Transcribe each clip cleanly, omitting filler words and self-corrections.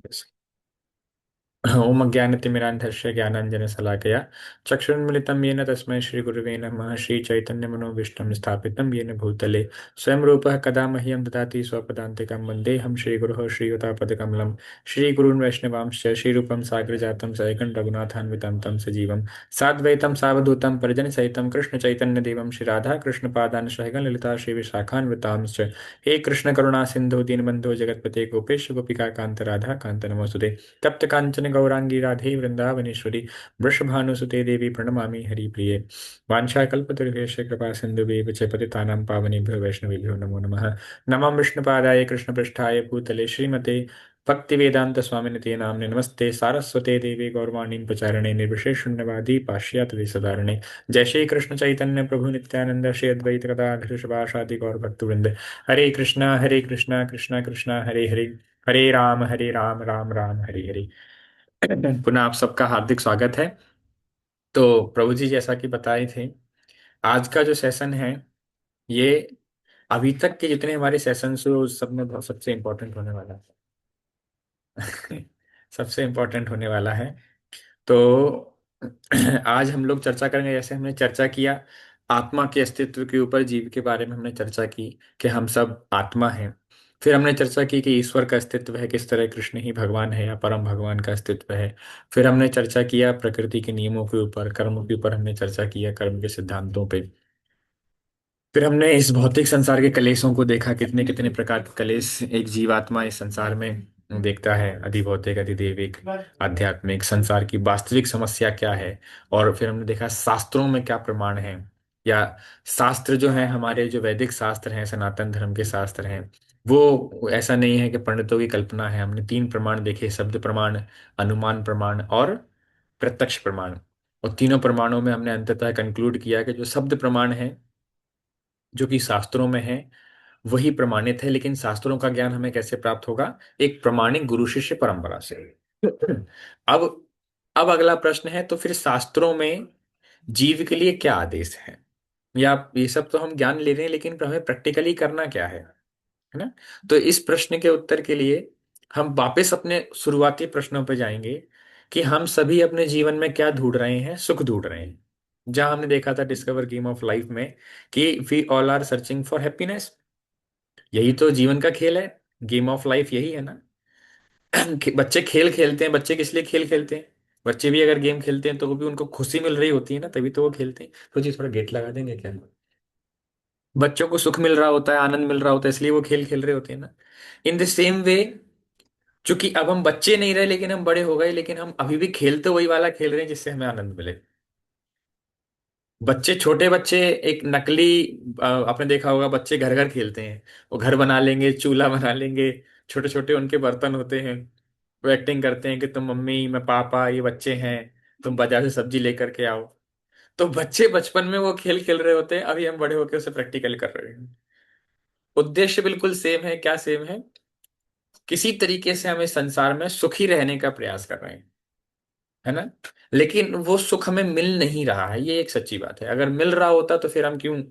Yes. ओम अज्ञानतिमिरान्धस्य ज्ञानाञ्जनशलाकया चक्षुन्मिलितं येन तस्मै श्रीगुरुवे नमः। श्रीचैतन्यमनोभीष्टं स्थापितं येन भूतले स्वयं रूपः कदा मह्यं ददाति स्वपदान्तिकं वन्देऽहं श्रीगुरुः श्रीयुतापदकमलं। श्रीगुरून् वैष्णवांश्च श्रीरूपं साग्रजातं सैकं रघुनाथान्वितं तं सजीवं साद्वैतं सावधूतं परिजनसहितं कृष्णचैतन्यदेवं श्रीराधाकृष्णपादान् सहगण ललिता श्रीविशाखान्वितांश्च। हे कृष्ण करुणा सिन्धु दीनबन्धो जगत्पते गोपेश गोपिका कान्त राधा कान्त नमोस्तुते। तप्त कांचन गौरांगी राधे वृंदावनेश्वरी वृषभानुसुते देवी प्रणमामि हरिप्रिये। वाञ्छाकल्पतरुभ्यश्च कृपा सिन्धुभ्यः च पतितानां पावनेभ्यो वैष्णवेभ्यो नमो नमः। नमः विष्णुपादाय कृष्णपृष्ठाय भूतले श्रीमते भक्तिवेदांत स्वामिने ते नाम्ने नमस्ते सारस्वते देवी गौरवाणी प्रचारिणे निर्विशेष शून्यवादी पाश्चात्य देशधारिणे। जय श्री कृष्ण चैतन्य प्रभु नित्यानंद श्री अद्वैत गदाधर शिवासादि गौर भक्तवृंद। हरे कृष्णा कृष्णा कृष्णा हरे हरे, हरे राम राम राम हरे हरे। पुनः आप सबका हार्दिक स्वागत है। तो प्रभु जी जैसा कि बताए थे, आज का जो सेशन है ये अभी तक के जितने हमारे सेशंस हुए उस सब में सबसे इम्पोर्टेंट होने वाला है। सबसे इम्पोर्टेंट होने वाला है। तो आज हम लोग चर्चा करेंगे, जैसे हमने चर्चा किया आत्मा के अस्तित्व के ऊपर, जीव के बारे में हमने चर्चा की कि हम सब आत्मा हैं। फिर हमने चर्चा की कि ईश्वर का अस्तित्व है, किस तरह कृष्ण ही भगवान है या परम भगवान का अस्तित्व है। फिर हमने चर्चा किया प्रकृति के नियमों के ऊपर, कर्मों के ऊपर हमने चर्चा किया, कर्म के सिद्धांतों पे। फिर हमने इस भौतिक संसार के कलेशों को देखा, कितने कितने प्रकार के कलेश एक जीवात्मा इस संसार में देखता है, अधिभौतिक अधिदैविक आध्यात्मिक। संसार की वास्तविक समस्या क्या है। और फिर हमने देखा शास्त्रों में क्या प्रमाण है, या शास्त्र जो है हमारे जो वैदिक शास्त्र हैं, सनातन धर्म के शास्त्र हैं, वो ऐसा नहीं है कि पंडितों की कल्पना है। हमने तीन प्रमाण देखे, शब्द प्रमाण, अनुमान प्रमाण और प्रत्यक्ष प्रमाण। और तीनों प्रमाणों में हमने अंततः कंक्लूड किया कि जो शब्द प्रमाण है जो कि शास्त्रों में है वही प्रमाणित है। लेकिन शास्त्रों का ज्ञान हमें कैसे प्राप्त होगा? एक प्रमाणिक गुरु शिष्य परंपरा से। अब अब अगला प्रश्न है, तो फिर शास्त्रों में जीव के लिए क्या आदेश है? या ये सब तो हम ज्ञान ले रहे हैं, लेकिन हमें प्रैक्टिकली करना क्या है ना? तो इस प्रश्न के उत्तर के लिए हम वापस अपने शुरुआती प्रश्नों पर जाएंगे कि हम सभी अपने जीवन में क्या ढूंढ रहे हैं? सुख ढूंढ रहे हैं। जहां हमने देखा था डिस्कवर गेम ऑफ लाइफ में कि we all are searching for happiness. यही तो जीवन का खेल है, गेम ऑफ लाइफ यही है ना। बच्चे खेल खेलते हैं, बच्चे किस लिए खेल खेलते हैं? बच्चे भी अगर गेम खेलते हैं तो वो भी उनको खुशी मिल रही होती है ना, तभी तो वो खेलते हैं। तो जी थोड़ा गेट लगा देंगे क्या? बच्चों को सुख मिल रहा होता है, आनंद मिल रहा होता है, इसलिए वो खेल खेल रहे होते हैं ना। इन द सेम वे, चूंकि अब हम बच्चे नहीं रहे लेकिन हम बड़े हो गए, लेकिन हम अभी भी खेल तो वही वाला खेल रहे हैं जिससे हमें आनंद मिले। बच्चे, छोटे बच्चे एक नकली, आपने देखा होगा बच्चे घर घर खेलते हैं। वो घर बना लेंगे, चूल्हा बना लेंगे, छोटे छोटे उनके बर्तन होते हैं। वो एक्टिंग करते हैं कि तुम मम्मी, मैं पापा, ये बच्चे हैं, तुम बाजार से सब्जी लेकर के आओ। तो बच्चे बचपन में वो खेल खेल रहे होते हैं, अभी हम बड़े होकर उसे प्रैक्टिकल कर रहे हैं। उद्देश्य बिल्कुल सेम है। क्या सेम है? किसी तरीके से हम इस संसार में सुखी रहने का प्रयास कर रहे हैं, है ना। लेकिन वो सुख हमें मिल नहीं रहा है, ये एक सच्ची बात है। अगर मिल रहा होता तो फिर हम क्यों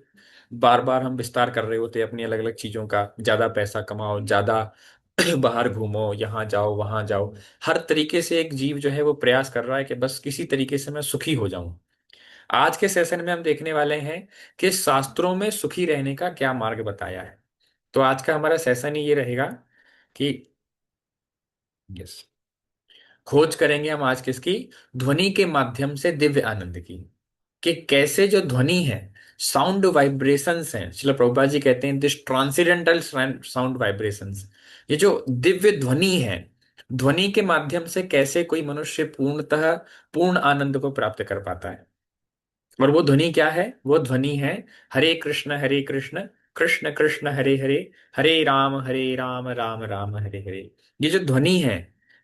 बार बार हम विस्तार कर रहे होते अपनी अलग अलग चीजों का? ज्यादा पैसा कमाओ, ज्यादा बाहर घूमो, यहाँ जाओ वहां जाओ। हर तरीके से एक जीव जो है वो प्रयास कर रहा है कि बस किसी तरीके से मैं सुखी हो जाऊं। आज के सेशन में हम देखने वाले हैं कि शास्त्रों में सुखी रहने का क्या मार्ग बताया है। तो आज का हमारा सेशन ही ये रहेगा कि यस, खोज करेंगे हम आज किसकी? ध्वनि के माध्यम से दिव्य आनंद की। कि कैसे जो ध्वनि है, साउंड वाइब्रेशंस हैं, श्रील प्रभुपाद जी कहते हैं दिस ट्रांसेंडेंटल साउंड वाइब्रेशंस, ये जो दिव्य ध्वनि है, ध्वनि के माध्यम से कैसे कोई मनुष्य पूर्णतः पूर्ण आनंद को प्राप्त कर पाता है। और वो ध्वनि क्या है? वो ध्वनि है हरे कृष्ण कृष्ण कृष्ण हरे हरे राम राम राम हरे हरे। ये जो ध्वनि है,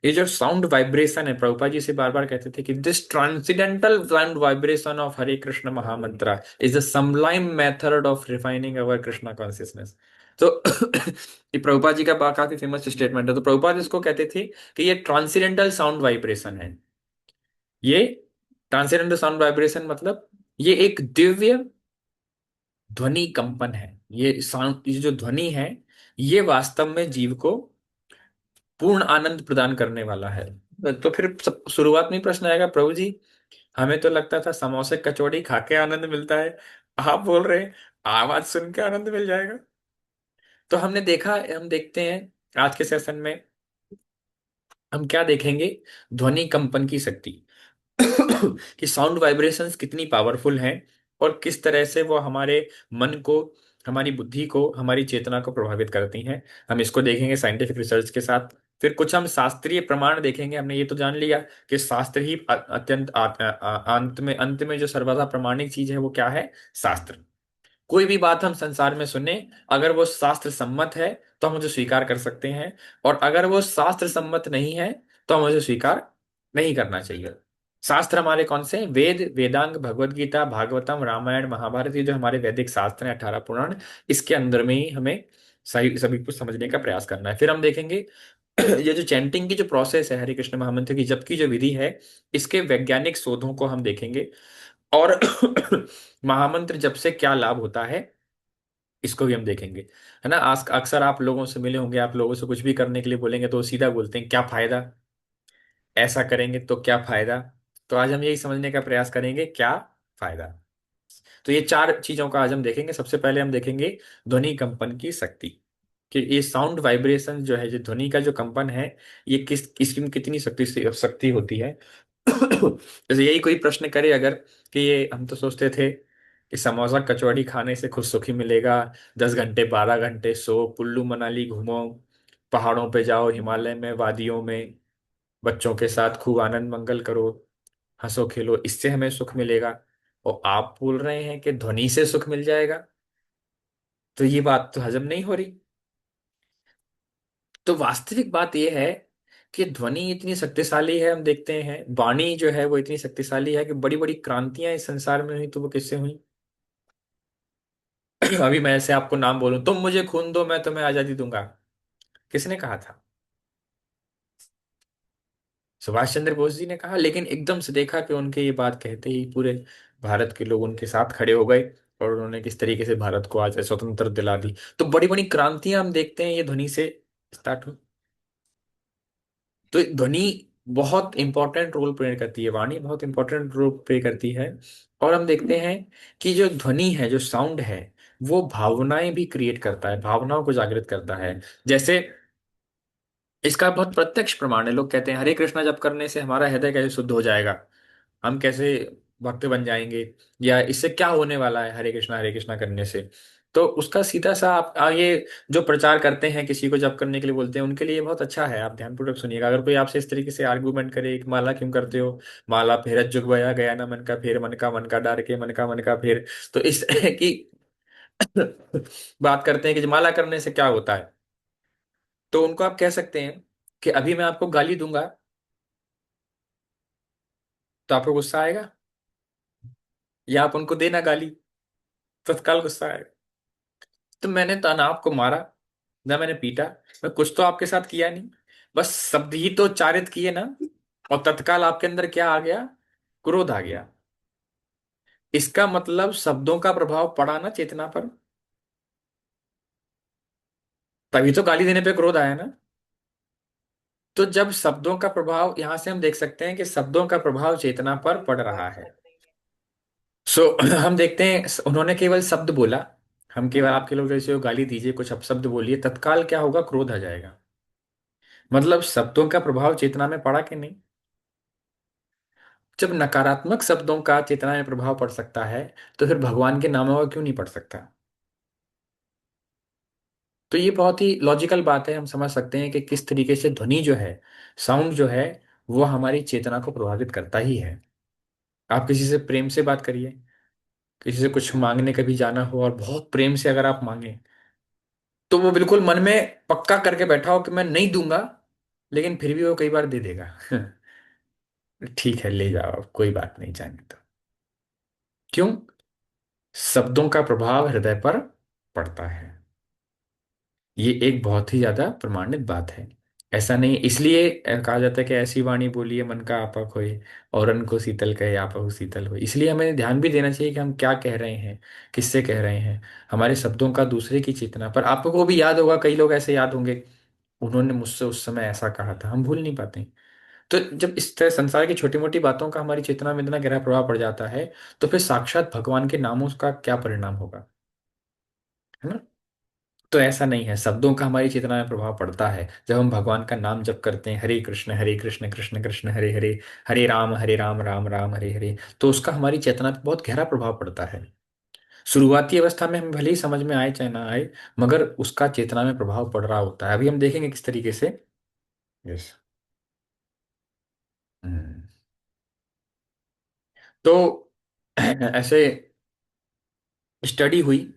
ये जो साउंड वाइब्रेशन है, प्रभुपा जी से बार बार कहते थे कि this transcendental sound vibration of Hare Krishna mahamantra is the sublime method of refining our Krishna consciousness. तो ये प्रभुपा जी का काफी फेमस स्टेटमेंट है। तो प्रभुपाद इसको कहते थे कि ये ट्रांसेंडेंटल साउंड वाइब्रेशन है। ये ट्रांसेंडेंटल साउंड वाइब्रेशन मतलब ये एक दिव्य ध्वनि कंपन है। ये साउंड, ये जो ध्वनि है, ये वास्तव में जीव को पूर्ण आनंद प्रदान करने वाला है। तो फिर शुरुआत में ही प्रश्न आएगा, प्रभु जी हमें तो लगता था समोसे कचौड़ी खा के आनंद मिलता है, आप बोल रहे हैं आवाज सुन के आनंद मिल जाएगा। तो हमने देखा, हम देखते हैं आज के सेशन में हम क्या देखेंगे, ध्वनि कंपन की शक्ति कि साउंड वाइब्रेशंस कितनी पावरफुल हैं और किस तरह से वो हमारे मन को, हमारी बुद्धि को, हमारी चेतना को प्रभावित करती हैं। हम इसको देखेंगे साइंटिफिक रिसर्च के साथ। फिर कुछ हम शास्त्रीय प्रमाण देखेंगे। हमने ये तो जान लिया कि शास्त्र ही अत्यंत अंत में जो सर्वथा प्रमाणिक चीज है वो क्या है, शास्त्र। कोई भी बात हम संसार में सुने, अगर वो शास्त्र सम्मत है तो हम उसे स्वीकार कर सकते हैं, और अगर वो शास्त्र सम्मत नहीं है तो हम उसे स्वीकार नहीं करना चाहिए। शास्त्र हमारे कौन से हैं? वेद, वेदांग, भगवत गीता, भागवतम, रामायण, महाभारत, ये जो हमारे वैदिक शास्त्र हैं, 18 पुराण, इसके अंदर में ही हमें सही सभी कुछ समझने का प्रयास करना है। फिर हम देखेंगे ये जो चैंटिंग की जो प्रोसेस है, हरे कृष्ण महामंत्र की जप की जो विधि है, इसके वैज्ञानिक शोधों को हम देखेंगे। और महामंत्र जप से क्या लाभ होता है, इसको भी हम देखेंगे। है ना, आज अक्सर आप लोगों से मिले होंगे, आप लोगों से कुछ भी करने के लिए बोलेंगे तो वो सीधा बोलते हैं क्या फायदा, ऐसा करेंगे तो क्या फायदा। तो आज हम यही समझने का प्रयास करेंगे क्या फायदा। तो ये चार चीजों का आज हम देखेंगे। सबसे पहले हम देखेंगे ध्वनि कंपन की शक्ति, कि ये साउंड वाइब्रेशन जो है, जो ध्वनि का जो कंपन है, ये किसकी कितनी शक्ति से शक्ति होती है। जैसे यही कोई प्रश्न करे अगर, कि ये हम तो सोचते थे कि समोसा कचौड़ी खाने से खुद सुखी मिलेगा, 10 घंटे 12 घंटे सो, कुल्लू मनाली घूमो, पहाड़ों पे जाओ, हिमालय में, वादियों में, बच्चों के साथ खूब आनंद मंगल करो, हंसो खेलो, इससे हमें सुख मिलेगा। और आप बोल रहे हैं कि ध्वनि से सुख मिल जाएगा, तो ये बात तो हजम नहीं हो रही। तो वास्तविक बात यह है कि ध्वनि इतनी शक्तिशाली है, हम देखते हैं वाणी जो है वो इतनी शक्तिशाली है कि बड़ी बड़ी क्रांतियां इस संसार में हुई, तो वो किससे हुई। अभी मैं ऐसे आपको नाम बोलूं, तुम मुझे खून दो मैं तुम्हें आजादी दूंगा, किसने कहा था? सुभाष चंद्र बोस जी ने कहा। लेकिन एकदम से देखा कि उनके ये बात कहते ही पूरे भारत के लोग उनके साथ खड़े हो गए, और उन्होंने किस तरीके से भारत को आज स्वतंत्र दिला दी। तो बड़ी बड़ी क्रांतियां हम देखते हैं ये ध्वनि से स्टार्ट हुई। तो ध्वनि बहुत इंपॉर्टेंट रोल प्ले करती है, वाणी बहुत इंपॉर्टेंट रोल प्ले करती है। और हम देखते हैं कि जो ध्वनि है, जो साउंड है, वो भावनाएं भी क्रिएट करता है, भावनाओं को जागृत करता है। जैसे इसका बहुत प्रत्यक्ष प्रमाण है। लोग कहते हैं हरे कृष्णा जप करने से हमारा हृदय कैसे शुद्ध हो जाएगा, हम कैसे भक्त बन जाएंगे, या इससे क्या होने वाला है हरे कृष्णा करने से। तो उसका सीधा सा आप ये जो प्रचार करते हैं, किसी को जप करने के लिए बोलते हैं, उनके लिए बहुत अच्छा है। आप ध्यानपूर्वक सुनिएगा। अगर कोई आपसे इस तरीके से आर्गुमेंट करे कि माला क्यों करते हो, माला फेरत जुग बया गया ना मन का फेर, मन का डार के मन का फेर, तो इस तरह की बात करते हैं कि माला करने से क्या होता है, तो उनको आप कह सकते हैं कि अभी मैं आपको गाली दूंगा तो आपको गुस्सा आएगा, या आप उनको देना गाली, तत्काल गुस्सा आएगा। तो मैंने तो ना आपको मारा, ना मैंने पीटा, मैं कुछ तो आपके साथ किया नहीं, बस शब्द ही तो उच्चारित किए ना, और तत्काल आपके अंदर क्या आ गया, क्रोध आ गया। इसका मतलब शब्दों का प्रभाव पड़ा ना चेतना पर, तभी तो गाली देने पे क्रोध आया ना। तो जब शब्दों का प्रभाव, यहां से हम देख सकते हैं कि शब्दों का प्रभाव चेतना पर पड़ रहा है। सो हम देखते हैं उन्होंने केवल शब्द बोला, हम केवल आपके लोग जैसे हो गाली दीजिए, कुछ अपशब्द बोलिए, तत्काल क्या होगा, क्रोध आ जाएगा। मतलब शब्दों का प्रभाव चेतना में पड़ा कि नहीं। जब नकारात्मक शब्दों का चेतना में प्रभाव पड़ सकता है, तो फिर भगवान के नामों का क्यों नहीं पड़ सकता। तो ये बहुत ही लॉजिकल बात है, हम समझ सकते हैं कि किस तरीके से ध्वनि जो है, साउंड जो है, वो हमारी चेतना को प्रभावित करता ही है। आप किसी से प्रेम से बात करिए, किसी से कुछ मांगने कभी जाना हो और बहुत प्रेम से अगर आप मांगे, तो वो बिल्कुल मन में पक्का करके बैठा हो कि मैं नहीं दूंगा, लेकिन फिर भी वो कई बार दे देगा। ठीक है ले जाओ, अब कोई बात नहीं, चाहिए तो। क्यों? शब्दों का प्रभाव हृदय पर पड़ता है। ये एक बहुत ही ज्यादा प्रमाणित बात है। ऐसा नहीं, इसलिए कहा जाता है कि ऐसी वाणी बोलिए मन का आपा खोए, और अन को शीतल कहे आपा शीतल हो। इसलिए हमें ध्यान भी देना चाहिए कि हम क्या कह रहे हैं, किससे कह रहे हैं, हमारे शब्दों का दूसरे की चेतना पर। आपको भी याद होगा, कई लोग ऐसे याद होंगे उन्होंने मुझसे उस समय ऐसा कहा था, हम भूल नहीं पाते। तो जब इस तरह संसार की छोटी मोटी बातों का हमारी चेतना में इतना गहरा प्रभाव पड़ जाता है, तो फिर साक्षात भगवान के नामों का क्या परिणाम होगा, है ना। तो ऐसा नहीं है, शब्दों का हमारी चेतना में प्रभाव पड़ता है। जब हम भगवान का नाम जप करते हैं, हरे कृष्ण कृष्ण कृष्ण हरे हरे, हरे राम राम राम हरे हरे, तो उसका हमारी चेतना पे बहुत गहरा प्रभाव पड़ता है। शुरुआती अवस्था में हमें भले ही समझ में आए चाहे ना आए, मगर उसका चेतना में प्रभाव पड़ रहा होता है। अभी हम देखेंगे किस तरीके से। यस। हम्म। तो ऐसे स्टडी हुई।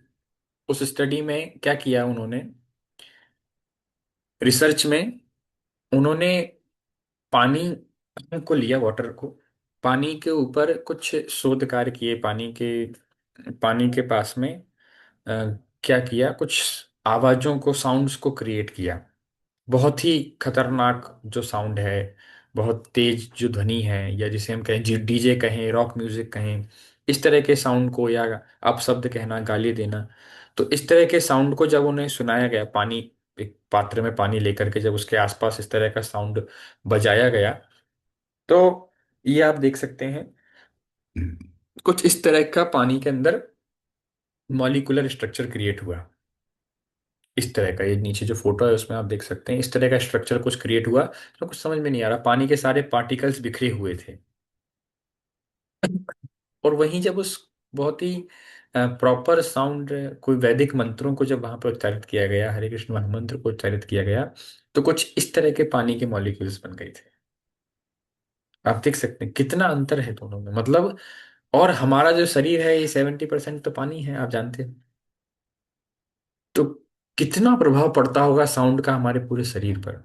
उस स्टडी में क्या किया उन्होंने, रिसर्च में उन्होंने पानी को लिया, वाटर को, पानी के ऊपर कुछ शोध कार्य किए। पानी के पास में क्या किया, कुछ आवाजों को, साउंड्स को क्रिएट किया। बहुत ही खतरनाक जो साउंड है, बहुत तेज जो ध्वनि है, या जिसे हम कहें डीजे कहें, रॉक म्यूजिक कहें, इस तरह के साउंड को, या अपशब्द कहना, गाली देना, तो इस तरह के साउंड को जब उन्हें सुनाया गया, पानी, एक पात्र में पानी लेकर के जब उसके आसपास इस तरह का साउंड बजाया गया, तो ये आप देख सकते हैं कुछ इस तरह का पानी के अंदर मॉलिक्यूलर स्ट्रक्चर क्रिएट हुआ। इस तरह का, ये नीचे जो फोटो है उसमें आप देख सकते हैं, इस तरह का स्ट्रक्चर कुछ क्रिएट हुआ। तो कुछ समझ में नहीं आ रहा, पानी के सारे पार्टिकल्स बिखरे हुए थे। और वहीं जब उस बहुत ही प्रॉपर साउंड, कोई वैदिक मंत्रों को जब वहां पर उच्चारित किया गया, हरे कृष्ण महामंत्र को उच्चारित किया गया, तो कुछ इस तरह के पानी के मॉलिक्यूल्स बन गए थे। आप देख सकते हैं कितना अंतर है दोनों में, मतलब। और हमारा जो शरीर है, ये 70% तो पानी है, आप जानते हैं। तो कितना प्रभाव पड़ता होगा साउंड का हमारे पूरे शरीर पर।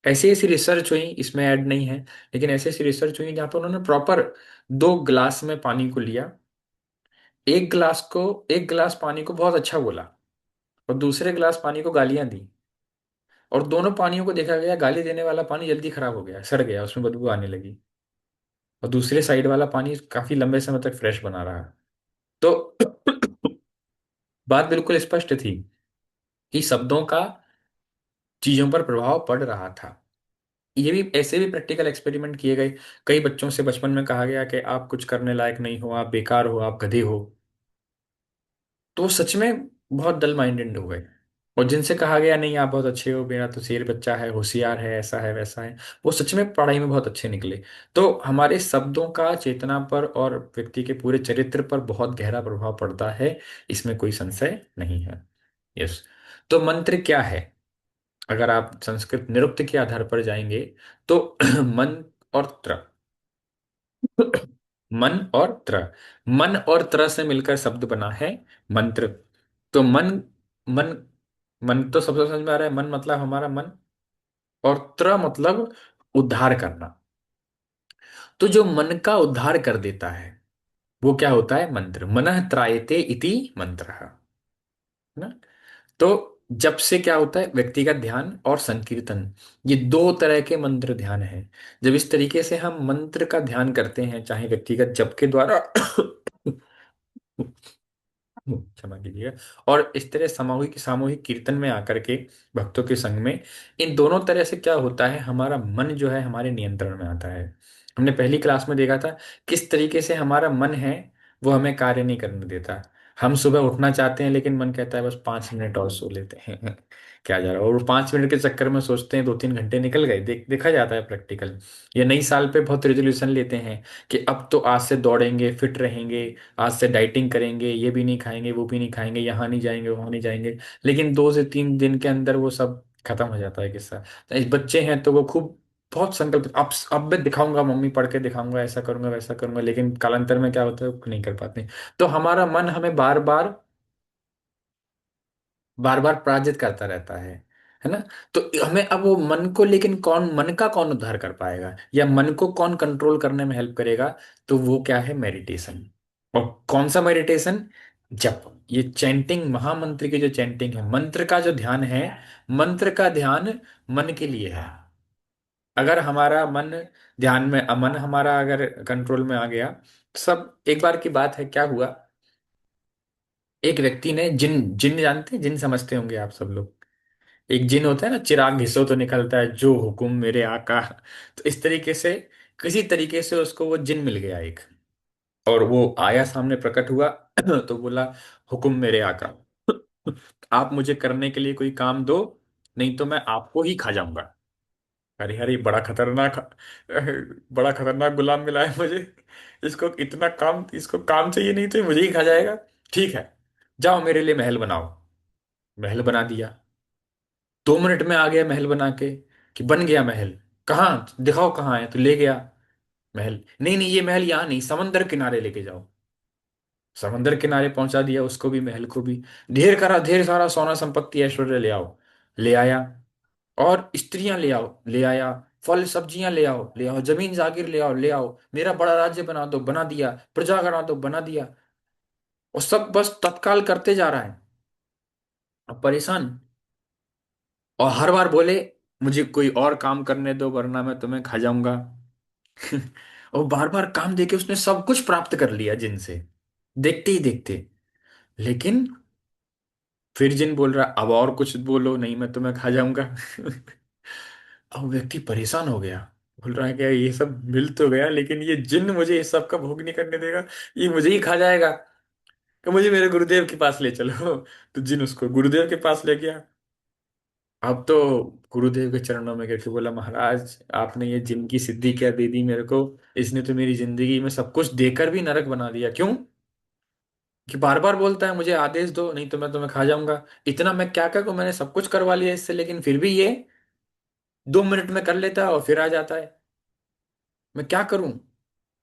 ऐसी ऐसी रिसर्च हुई, इसमें ऐड नहीं है, लेकिन ऐसी ऐसी रिसर्च हुई जहाँ पर उन्होंने प्रॉपर 2 गिलास में पानी को लिया। एक गिलास पानी को बहुत अच्छा बोला, और दूसरे गिलास पानी को गालियां दी। और दोनों पानियों को देखा गया, गाली देने वाला पानी जल्दी खराब हो गया, सड़ गया, उसमें बदबू आने लगी। और दूसरे साइड वाला पानी काफी लंबे समय तक फ्रेश बना रहा। तो बात बिल्कुल स्पष्ट थी कि शब्दों का चीजों पर प्रभाव पड़ रहा था। ये भी, ऐसे भी प्रैक्टिकल एक्सपेरिमेंट किए गए। कई बच्चों से बचपन में कहा गया कि आप कुछ करने लायक नहीं हो, आप बेकार हो, आप गधे हो। तो वो सच में बहुत डल माइंडेड हो गए। और जिनसे कहा गया नहीं आप बहुत अच्छे हो, मेरा तो शेर बच्चा है, होशियार है, ऐसा है वैसा है, वो सच में पढ़ाई में बहुत अच्छे निकले। तो हमारे शब्दों का चेतना पर और व्यक्ति के पूरे चरित्र पर बहुत गहरा प्रभाव पड़ता है, इसमें कोई संशय नहीं है। यस। तो मंत्र क्या है, अगर आप संस्कृत निरुक्त के आधार पर जाएंगे, तो मन और त्र, मन और त्र, मन और त्र से मिलकर शब्द बना है मंत्र। तो मन मन तो सबसे समझ में आ रहा है, मन मतलब हमारा मन, और त्र मतलब उद्धार करना। तो जो मन का उद्धार कर देता है, वो क्या होता है, मंत्र। मनः त्रायते इति मंत्र, है ना। तो जब से क्या होता है, व्यक्तिगत ध्यान और संकीर्तन, ये 2 तरह के मंत्र ध्यान है। जब इस तरीके से हम मंत्र का ध्यान करते हैं, चाहे व्यक्तिगत जप के द्वारा, क्षमा कीजिएगा, और इस तरह सामूहिक सामूहिक कीर्तन में आकर के, भक्तों के संग में, इन दोनों तरह से क्या होता है, हमारा मन जो है हमारे नियंत्रण में आता है। हमने पहली क्लास में देखा था किस तरीके से हमारा मन है, वो हमें कार्य नहीं करने देता। हम सुबह उठना चाहते हैं, लेकिन मन कहता है बस 5 मिनट और सो लेते हैं। क्या जा रहा है, और 5 मिनट के चक्कर में सोचते हैं 2-3 घंटे निकल गए। देखा जाता है प्रैक्टिकल। ये नई साल पे बहुत रेजोल्यूशन लेते हैं कि अब तो आज से दौड़ेंगे, फिट रहेंगे, आज से डाइटिंग करेंगे, ये भी नहीं खाएंगे, वो भी नहीं खाएंगे, यहाँ नहीं जाएंगे, वहाँ नहीं जाएंगे। लेकिन 2 से 3 दिन के अंदर वो सब खत्म हो जाता है किस्सा। तो इस बच्चे हैं तो वो खूब बहुत संकल्प, अब मैं दिखाऊंगा, मम्मी पढ़ के दिखाऊंगा, ऐसा करूंगा वैसा करूंगा, लेकिन कालांतर में क्या होता है, वो नहीं कर पाते। तो हमारा मन हमें बार बार बार बार पराजित करता रहता है ना। तो हमें अब वो मन को, लेकिन मन का कौन उद्धार कर पाएगा, या मन को कौन कंट्रोल करने में हेल्प करेगा, तो वो क्या है, मेडिटेशन। और कौन सा मेडिटेशन, जप। ये चैंटिंग, महामंत्र की जो चैंटिंग है, मंत्र का जो ध्यान है, मंत्र का ध्यान मन के लिए है। अगर हमारा मन ध्यान में, मन हमारा अगर कंट्रोल में आ गया, सब, एक बार की बात है, क्या हुआ, एक व्यक्ति ने जिन जिन जानते हैं, जिन समझते होंगे आप सब लोग, एक जिन होता है ना, चिराग घिसो तो निकलता है, जो हुक्म मेरे आका। तो इस तरीके से किसी तरीके से उसको वो जिन मिल गया एक, और वो आया सामने प्रकट हुआ। तो बोला, हुक्म मेरे आका, आप मुझे करने के लिए कोई काम दो, नहीं तो मैं आपको ही खा जाऊंगा। अरे अरे, बड़ा खतरनाक गुलाम मिला है मुझे। इसको इतना काम, इसको काम चाहिए, नहीं तो ये मुझे ही खा जाएगा। ठीक है, जाओ मेरे लिए महल बनाओ। महल बना दिया, 2 मिनट में आ गया महल बना के, कि बन गया महल। कहाँ दिखाओ, कहाँ है? तो ले गया महल। नहीं नहीं, ये महल यहाँ नहीं, समंदर किनारे लेके जाओ। समंदर किनारे पहुंचा दिया उसको भी, महल को भी। ढेर करा, ढेर सारा सोना संपत्ति ऐश्वर्य ले आओ। ले आया। और स्त्रियां ले आओ, ले आया। फल सब्जियां ले आओ, ले आओ। जमीन जागीर ले आओ, ले आओ। मेरा बड़ा राज्य बना दो, बना दिया। प्रजा बना दो, बना दिया। और सब बस तत्काल करते जा रहा है। अब परेशान। और हर बार बोले, मुझे कोई और काम करने दो वरना मैं तुम्हें खा जाऊंगा। और बार बार काम देके उसने सब कुछ प्राप्त कर लिया जिनसे, देखते ही देखते। लेकिन फिर जिन बोल रहा, अब और कुछ बोलो, नहीं मैं तुम्हें खा जाऊंगा। अब व्यक्ति परेशान हो गया। बोल रहा है कि ये सब मिल तो गया, लेकिन ये जिन मुझे इस सब का भोग नहीं करने देगा, ये मुझे ही खा जाएगा। कि मुझे मेरे गुरुदेव के पास ले चलो। तो जिन उसको गुरुदेव के पास ले गया। अब तो गुरुदेव के चरणों में गिर के बोला, महाराज आपने ये जिन की सिद्धि क्या दे दी मेरे को। इसने तो मेरी जिंदगी में सब कुछ देकर भी नरक बना दिया। क्यों? कि बार बार बोलता है मुझे आदेश दो, नहीं तो मैं तुम्हें खा जाऊंगा। इतना मैं क्या करूं, मैंने सब कुछ करवा लिया इससे, लेकिन फिर भी ये 2 मिनट में कर लेता है और फिर आ जाता है। मैं क्या करूं?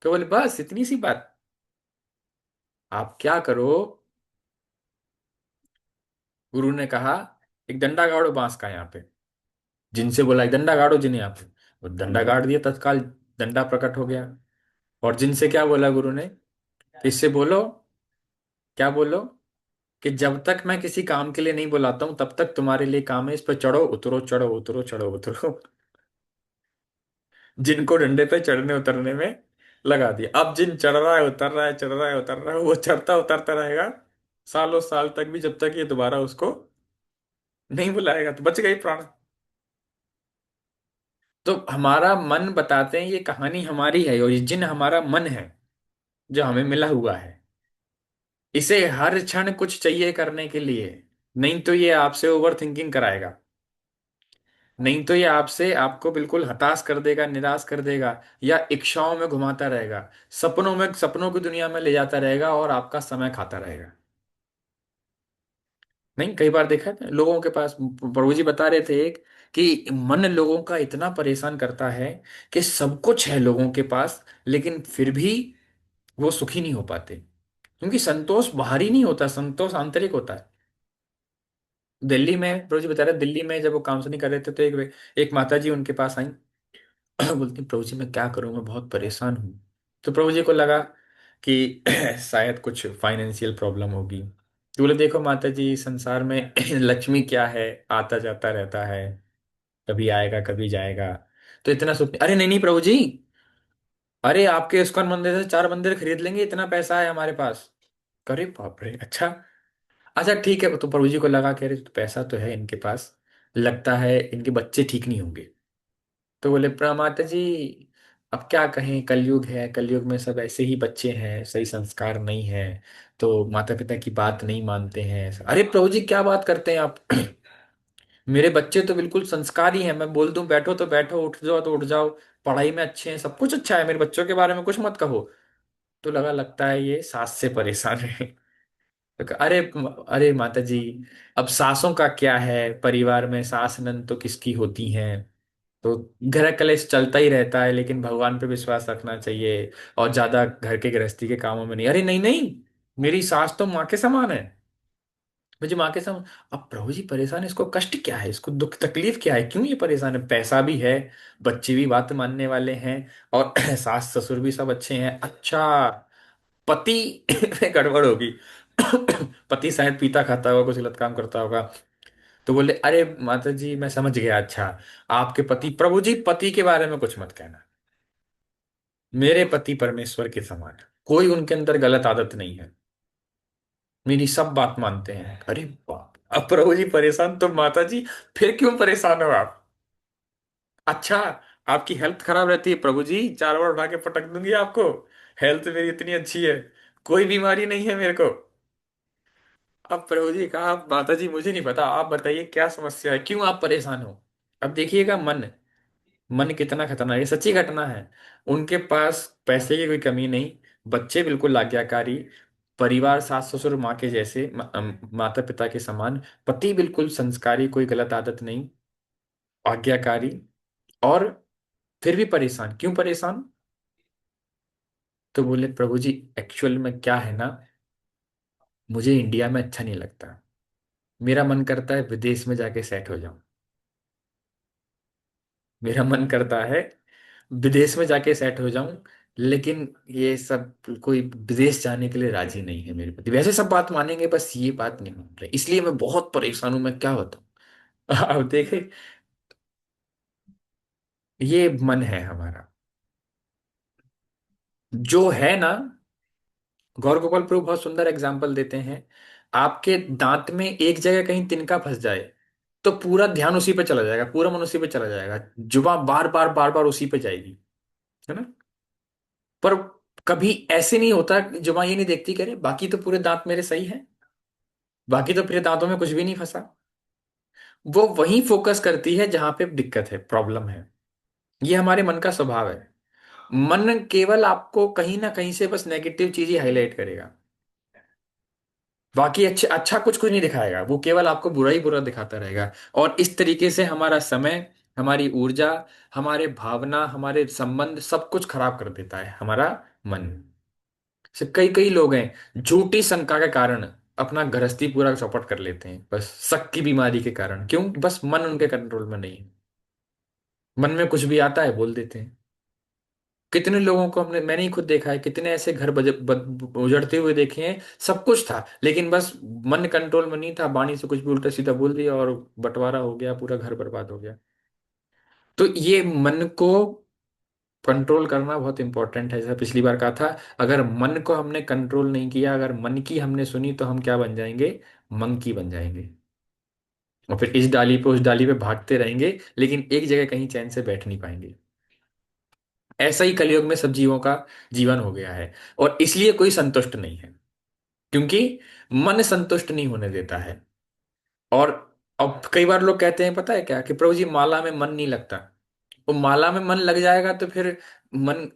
केवल बस इतनी सी बात। आप क्या करो? गुरु ने कहा, एक डंडा गाड़ो बांस का यहाँ पे। जिनसे बोला, एक डंडा गाड़ो जिन्हें यहाँ पे। वो डंडा गाड़ दिया तत्काल। डंडा प्रकट हो गया। और जिनसे क्या बोला गुरु ने? इससे बोलो, क्या बोलो, कि जब तक मैं किसी काम के लिए नहीं बुलाता हूं, तब तक तुम्हारे लिए काम है। इस पर चढ़ो उतरो, चढ़ो उतरो, चढ़ो उतरो। जिनको डंडे पे चढ़ने उतरने में लगा दिया। अब जिन चढ़ रहा है, उतर रहा है, चढ़ रहा है, उतर रहा है, वो चढ़ता उतरता रहेगा सालों साल तक भी, जब तक ये दोबारा उसको नहीं बुलाएगा। तो बच गई प्राण। तो हमारा मन, बताते हैं ये कहानी हमारी है, और ये जिन हमारा मन है जो हमें मिला हुआ है। इसे हर क्षण कुछ चाहिए करने के लिए। नहीं तो ये आपसे ओवर थिंकिंग कराएगा। नहीं तो ये आपसे, आपको बिल्कुल हताश कर देगा, निराश कर देगा। या इच्छाओं में घुमाता रहेगा। सपनों में, सपनों की दुनिया में ले जाता रहेगा और आपका समय खाता रहेगा। नहीं, कई बार देखा है लोगों के पास, प्रभु जी बता रहे थे एक, कि मन लोगों का इतना परेशान करता है कि सब कुछ है लोगों के पास, लेकिन फिर भी वो सुखी नहीं हो पाते। क्योंकि संतोष बाहरी नहीं होता, संतोष आंतरिक होता है। दिल्ली में प्रभु जी बता रहे, दिल्ली में जब वो काउंसलिंग कर रहे थे, तो एक माता जी उनके पास आई। बोलती, प्रभु जी मैं क्या करूं, मैं बहुत परेशान हूं। तो प्रभु जी को लगा कि शायद कुछ फाइनेंशियल प्रॉब्लम होगी। तो बोले, देखो माता जी, संसार में लक्ष्मी क्या है, आता जाता रहता है, कभी आएगा कभी जाएगा। तो इतना सोच, अरे नहीं नहीं प्रभु जी, अरे आपके इस्कॉन मंदिर से 4 मंदिर खरीद लेंगे, इतना पैसा है हमारे पास। अरे बाप रे, अच्छा। अच्छा ठीक है। तो प्रभु जी को लगा कि अरे तो पैसा तो है इनके पास, लगता है इनके बच्चे ठीक नहीं होंगे। तो बोले, माता जी अब क्या कहें, कलयुग है, कलयुग में सब ऐसे ही बच्चे हैं, सही संस्कार नहीं है, तो माता पिता की बात नहीं मानते हैं। अरे प्रभु जी क्या बात करते हैं आप? मेरे बच्चे तो बिल्कुल संस्कारी हैं, मैं बोल दूं बैठो तो बैठो, उठ जाओ तो उठ जाओ, पढ़ाई में अच्छे हैं, सब कुछ अच्छा है, मेरे बच्चों के बारे में कुछ मत कहो। तो लगता है ये सास से परेशान है। तो अरे, अरे माता जी, अब सासों का क्या है, परिवार में सास नंद तो किसकी होती हैं। तो घर कलेश चलता ही रहता है, लेकिन भगवान पे विश्वास रखना चाहिए। और ज्यादा घर के गृहस्थी के कामों में नहीं। अरे नहीं नहीं, मेरी सास तो माँ के समान है, मुझे माँ के समान। अब प्रभु जी परेशान है, इसको कष्ट क्या है, इसको दुख तकलीफ क्या है, क्यों ये परेशान है? पैसा भी है, बच्चे भी बात मानने वाले हैं, और सास ससुर भी सब अच्छे हैं। अच्छा, पति में गड़बड़ होगी। पति शायद पीता खाता होगा, कुछ गलत काम करता होगा। तो बोले, अरे माता जी मैं समझ गया। अच्छा, आपके पति, प्रभु जी पति के बारे में कुछ मत कहना। मेरे पति परमेश्वर के समान है, कोई उनके अंदर गलत आदत नहीं है, मेरी सब बात मानते हैं। अरे वाह! अब प्रभु जी परेशान तो माता जी, फिर क्यों परेशान हो आप? अच्छा, आपकी हेल्थ खराब रहती है प्रभु जी, 4 बार उठा के पटक दूंगी आपको। हेल्थ मेरी इतनी अच्छी है, कोई बीमारी नहीं है मेरे को। अब प्रभु जी कहा, आप माता जी मुझे नहीं पता, आप बताइए क्या समस्या है, क्यों आप परेशान हो? अब देखिएगा मन, मन कितना खतरनाक, ये सच्ची घटना है। उनके पास पैसे की कोई कमी नहीं, बच्चे बिल्कुल आज्ञाकारी, परिवार सास ससुर माँ के जैसे, माता पिता के समान, पति बिल्कुल संस्कारी, कोई गलत आदत नहीं, आज्ञाकारी, और फिर भी परेशान, क्यों परेशान? तो बोले प्रभु जी एक्चुअल में क्या है ना, मुझे इंडिया में अच्छा नहीं लगता, मेरा मन करता है विदेश में जाके सेट हो जाऊं। मेरा मन करता है विदेश में जाके सेट हो जाऊं, लेकिन ये सब कोई विदेश जाने के लिए राजी नहीं है मेरे पति, वैसे सब बात मानेंगे, बस ये बात नहीं मान रहे, इसलिए मैं बहुत परेशान हूं, मैं क्या बताऊं। अब देखे, ये मन है हमारा, जो है ना। गौर गोपाल प्रभु बहुत सुंदर एग्जाम्पल देते हैं, आपके दांत में एक जगह कहीं तिनका फंस जाए, तो पूरा ध्यान उसी पे चला जाएगा, पूरा मन उसी पे चला जाएगा, जुबान बार बार बार बार उसी पे जाएगी, है ना। पर कभी ऐसे नहीं होता कि जुबान ये नहीं देखती, कह रहे बाकी तो पूरे दांत मेरे सही है, बाकी तो पूरे दांतों में कुछ भी नहीं फंसा। वो वहीं फोकस करती है जहां पे दिक्कत है, प्रॉब्लम है। ये हमारे मन का स्वभाव है। मन केवल आपको कहीं ना कहीं से बस नेगेटिव चीज ही हाईलाइट करेगा, बाकी अच्छा अच्छा कुछ कुछ नहीं दिखाएगा, वो केवल आपको बुरा ही बुरा दिखाता रहेगा। और इस तरीके से हमारा समय, हमारी ऊर्जा, हमारे भावना, हमारे संबंध, सब कुछ खराब कर देता है हमारा मन। से कई कई लोग हैं झूठी शंका के कारण अपना गृहस्थी पूरा चौपट कर लेते हैं, बस शक की बीमारी के कारण, क्यों? बस मन उनके कंट्रोल में नहीं है, मन में कुछ भी आता है बोल देते हैं। कितने लोगों को मैंने ही खुद देखा है, कितने ऐसे घर उजड़ते हुए देखे हैं, सब कुछ था लेकिन बस मन कंट्रोल में नहीं था, वाणी से कुछ भी उल्टा सीधा बोल दिया और बंटवारा हो गया, पूरा घर बर्बाद हो गया। तो ये मन को कंट्रोल करना बहुत इंपॉर्टेंट है, जैसा पिछली बार कहा था। अगर मन को हमने कंट्रोल नहीं किया, अगर मन की हमने सुनी, तो हम क्या बन जाएंगे? मंकी बन जाएंगे, और फिर इस डाली पे उस डाली पे भागते रहेंगे, लेकिन एक जगह कहीं चैन से बैठ नहीं पाएंगे। ऐसा ही कलयुग में सब जीवों का जीवन हो गया है, और इसलिए कोई संतुष्ट नहीं है, क्योंकि मन संतुष्ट नहीं होने देता है। और अब कई बार लोग कहते हैं पता है क्या, कि प्रभु जी माला में मन नहीं लगता। वो माला में मन लग जाएगा तो फिर मन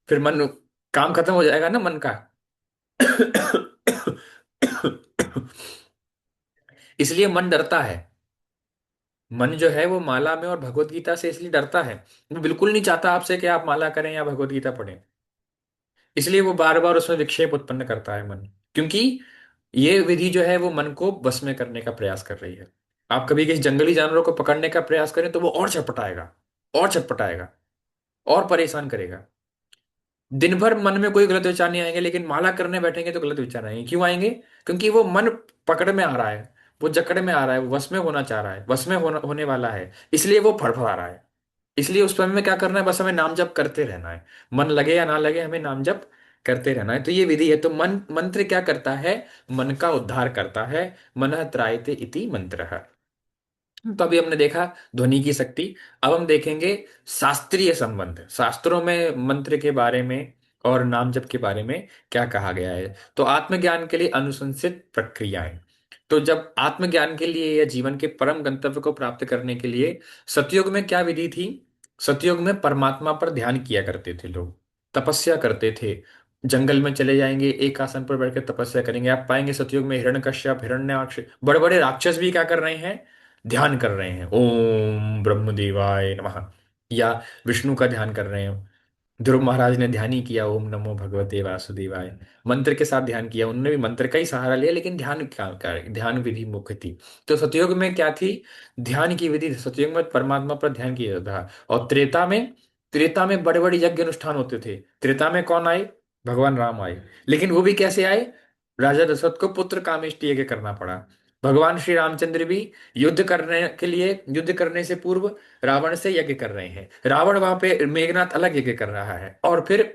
फिर मन, काम खत्म हो जाएगा ना मन का। इसलिए मन डरता है। मन जो है वो माला में और भगवत गीता से इसलिए डरता है, वो बिल्कुल नहीं चाहता आपसे कि आप माला करें या भगवत गीता पढ़ें। इसलिए वो बार बार उसमें विक्षेप उत्पन्न करता है मन, क्योंकि ये विधि जो है वो मन को बस में करने का प्रयास कर रही है। आप कभी किसी जंगली जानवरों को पकड़ने का प्रयास करें तो वो और छटपटाएगा, और छटपटाएगा, और परेशान करेगा। दिन भर मन में कोई गलत विचार नहीं आएंगे, लेकिन माला करने बैठेंगे तो गलत विचार आएंगे, क्यों आएंगे? क्योंकि वो मन पकड़ में आ रहा है, वो जकड़ में आ रहा है, वो वश में होना चाह रहा है, वश में होने वाला है, इसलिए वो फड़फड़ा रहा है। इसलिए उस समय में क्या करना है, बस हमें नाम जप करते रहना है, मन लगे या ना लगे हमें नाम जप करते रहना है। तो ये विधि है। तो मन, मंत्र क्या करता है? मन का उद्धार करता है। मनः त्रायते इति मंत्र। तो अभी हमने देखा ध्वनि की शक्ति। अब हम देखेंगे शास्त्रीय संबंध, शास्त्रों में मंत्र के बारे में और नाम जप के बारे में क्या कहा गया है। तो आत्मज्ञान के लिए अनुशंसित प्रक्रियाएं। तो जब आत्मज्ञान के लिए या जीवन के परम गंतव्य को प्राप्त करने के लिए सतयुग में क्या विधि थी? सतयुग में परमात्मा पर ध्यान किया करते थे लोग, तपस्या करते थे। जंगल में चले जाएंगे, एक आसन पर बैठकर तपस्या करेंगे। आप पाएंगे सतयुग में हिरण्यकश्यप, हिरण्याक्ष, बड़े बड़े राक्षस भी क्या कर रहे हैं? ध्यान कर रहे हैं, ओम ब्रह्मदेवाय नमः, या विष्णु का ध्यान कर रहे हैं। ध्रुव महाराज ने ध्यान ही किया, ओम नमो भगवते वासुदेवाय, मंत्र के साथ ध्यान किया, उन्होंने भी मंत्र का ही सहारा लिया, लेकिन ध्यान क्या, ध्यान विधि मुख्य थी। तो सतयुग में क्या थी? ध्यान की विधि। सतयुग में परमात्मा पर ध्यान किया जाता था। और त्रेता में बड़े बड़े यज्ञ अनुष्ठान होते थे। त्रेता में कौन आए? भगवान राम आए। लेकिन वो भी कैसे आए? राजा दशरथ को पुत्र कामेष्टि यज्ञ करना पड़ा। भगवान श्री रामचंद्र भी युद्ध करने के लिए, युद्ध करने से पूर्व रावण से यज्ञ कर रहे हैं। रावण वहां पे मेघनाथ अलग यज्ञ कर रहा है, और फिर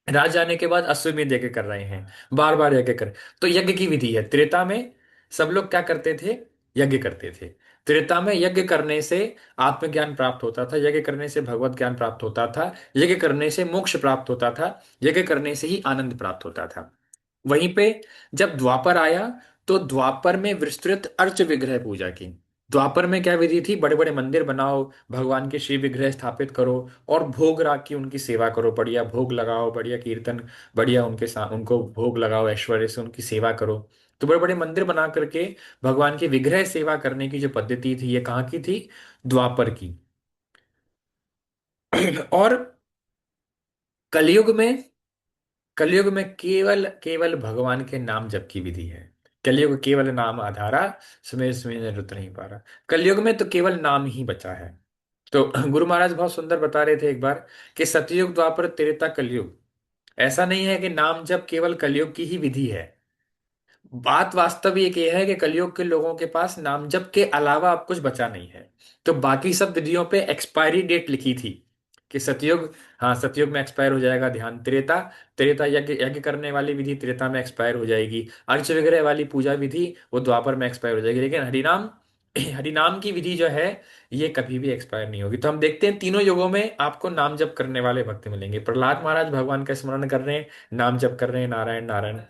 राज आने के बाद अश्वमेध यज्ञ कर रहे हैं, बार बार यज्ञ कर। तो यज्ञ की विधि है त्रेता में। सब लोग क्या करते थे? यज्ञ करते थे। त्रेता में यज्ञ करने से आत्मज्ञान प्राप्त होता था, यज्ञ करने से भगवत ज्ञान प्राप्त होता था, यज्ञ करने से मोक्ष प्राप्त होता था, यज्ञ करने से ही आनंद प्राप्त होता था। वहीं पे जब द्वापर आया, तो द्वापर में विस्तृत अर्च विग्रह पूजा की। द्वापर में क्या विधि थी? बड़े बड़े मंदिर बनाओ, भगवान के शिव विग्रह स्थापित करो, और भोग राग की उनकी सेवा करो, बढ़िया भोग लगाओ, बढ़िया कीर्तन, बढ़िया उनके साथ उनको भोग लगाओ, ऐश्वर्य से उनकी सेवा करो। तो बड़े बड़े मंदिर बना करके भगवान की विग्रह सेवा करने की जो पद्धति थी, ये कहाँ की थी? द्वापर की। और कलयुग में, कलयुग में केवल केवल भगवान के नाम जप की विधि है। कलयुग केवल नाम आधारा, सुमेर सुमेर रुत नहीं पारा। कलयुग में तो केवल नाम ही बचा है। तो गुरु महाराज बहुत सुंदर बता रहे थे एक बार कि सतयुग द्वापर त्रेता कलयुग, ऐसा नहीं है कि नाम जप केवल कलयुग की ही विधि है। बात वास्तविक ये है कि कलयुग के लोगों के पास नाम जप के अलावा अब कुछ बचा नहीं है। तो बाकी सब विधियों पे एक्सपायरी डेट लिखी थी कि सतयुग, हाँ सतयुग में एक्सपायर हो जाएगा ध्यान। त्रेता, त्रेता यज्ञ यज्ञ करने वाली विधि त्रेता में एक्सपायर हो जाएगी। अर्च विग्रह वाली पूजा विधि वो द्वापर में एक्सपायर हो जाएगी। लेकिन हरिनाम, हरिनाम की विधि जो है, ये कभी भी एक्सपायर नहीं होगी। तो हम देखते हैं तीनों युगों में आपको नाम जप करने वाले भक्त मिलेंगे। प्रहलाद महाराज भगवान का स्मरण कर रहे हैं, नाम जप कर रहे हैं, नारायण नारायण।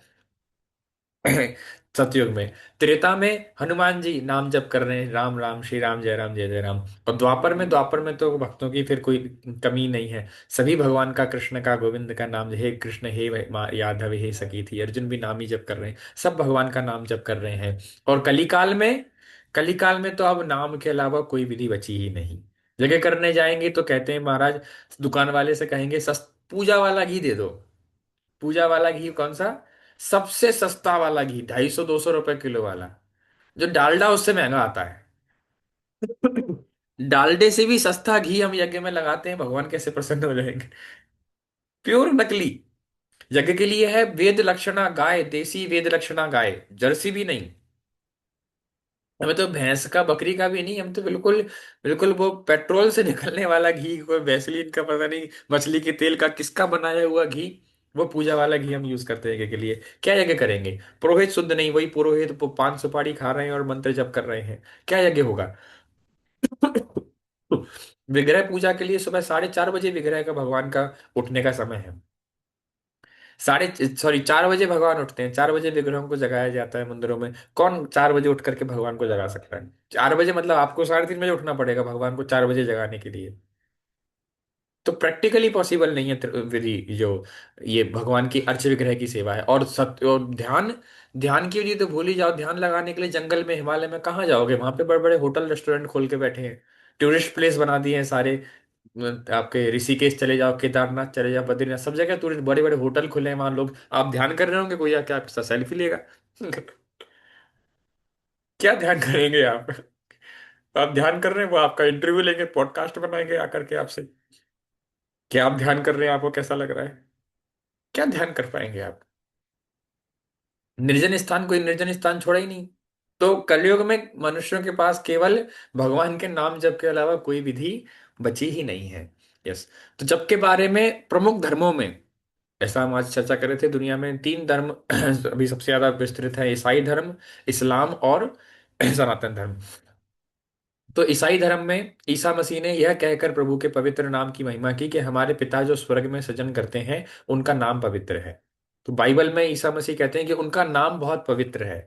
सतयुग में, त्रेता में हनुमान जी नाम जप कर रहे हैं, राम राम श्री राम जय राम जय जय राम। और द्वापर में, द्वापर में तो भक्तों की फिर कोई कमी नहीं है। सभी भगवान का, कृष्ण का, गोविंद का नाम, हे कृष्ण हे यादव हे सखी थी, अर्जुन भी नाम ही जप कर रहे हैं, सब भगवान का नाम जप कर रहे हैं। और कलिकाल में, कलिकाल में तो अब नाम के अलावा कोई विधि बची ही नहीं। जगह करने जाएंगे तो कहते हैं महाराज, दुकान वाले से कहेंगे पूजा वाला घी दे दो। पूजा वाला घी कौन सा? सबसे सस्ता वाला घी, 250-200 रुपए किलो वाला। जो डालडा उससे महंगा आता है। डालडे से भी सस्ता घी हम यज्ञ में लगाते हैं, भगवान कैसे प्रसन्न हो जाएंगे? प्योर नकली। यज्ञ के लिए है वेद लक्षणा गाय, देसी वेद लक्षणा गाय, जर्सी भी नहीं। हमें तो भैंस का, बकरी का भी नहीं, हम तो बिल्कुल, बिल्कुल वो पेट्रोल से निकलने वाला घी, कोई वैसलीन का पता नहीं, मछली के तेल का, किसका बनाया हुआ घी, वो पूजा वाला घी हम यूज करते हैं यज्ञ के लिए। क्या यज्ञ करेंगे? पुरोहित शुद्ध नहीं, वही पुरोहित पान सुपारी खा रहे हैं और मंत्र जप कर रहे हैं, क्या यज्ञ होगा? विग्रह पूजा के लिए सुबह 4:30 बजे विग्रह का, भगवान का उठने का समय है। साढ़े, सॉरी 4 बजे भगवान उठते हैं, 4 बजे विग्रहों को जगाया जाता है मंदिरों में। कौन 4 बजे उठ करके भगवान को जगा सकता है? 4 बजे मतलब आपको 3:30 बजे उठना पड़ेगा भगवान को 4 बजे जगाने के लिए। तो प्रैक्टिकली पॉसिबल नहीं है विधि जो ये भगवान की अर्च विग्रह की सेवा है। और सत्य और ध्यान, ध्यान की विधि तो भूल ही जाओ। ध्यान लगाने के लिए जंगल में, हिमालय में कहाँ जाओगे? वहां पे बड़े बड़े होटल रेस्टोरेंट खोल के बैठे हैं, टूरिस्ट प्लेस बना दिए हैं सारे। आपके ऋषिकेश चले जाओ, केदारनाथ चले जाओ, बद्रीनाथ, सब जगह टूरिस्ट, बड़े बड़े होटल खुले हैं वहां। लोग, आप ध्यान कर रहे होंगे, कोई आके आपके साथ सेल्फी लेगा। क्या ध्यान करेंगे आप? आप ध्यान कर रहे हैं, वो आपका इंटरव्यू लेंगे, पॉडकास्ट बनाएंगे आकर के आपसे। क्या आप ध्यान कर रहे हैं? आपको कैसा लग रहा है? क्या ध्यान कर पाएंगे आप? निर्जन स्थान, कोई निर्जन स्थान छोड़ा ही नहीं। तो कलयुग में मनुष्यों के पास केवल भगवान के नाम जप के अलावा कोई विधि बची ही नहीं है। यस। तो जप के बारे में प्रमुख धर्मों में, ऐसा हम आज चर्चा कर रहे थे, दुनिया में 3 धर्म अभी सबसे ज्यादा विस्तृत है, ईसाई धर्म, इस्लाम और सनातन धर्म। तो ईसाई धर्म में ईसा मसीह ने यह कहकर प्रभु के पवित्र नाम की महिमा की कि हमारे पिता जो स्वर्ग में सजन करते हैं, उनका नाम पवित्र है। तो बाइबल में ईसा मसीह कहते हैं कि उनका नाम बहुत पवित्र है।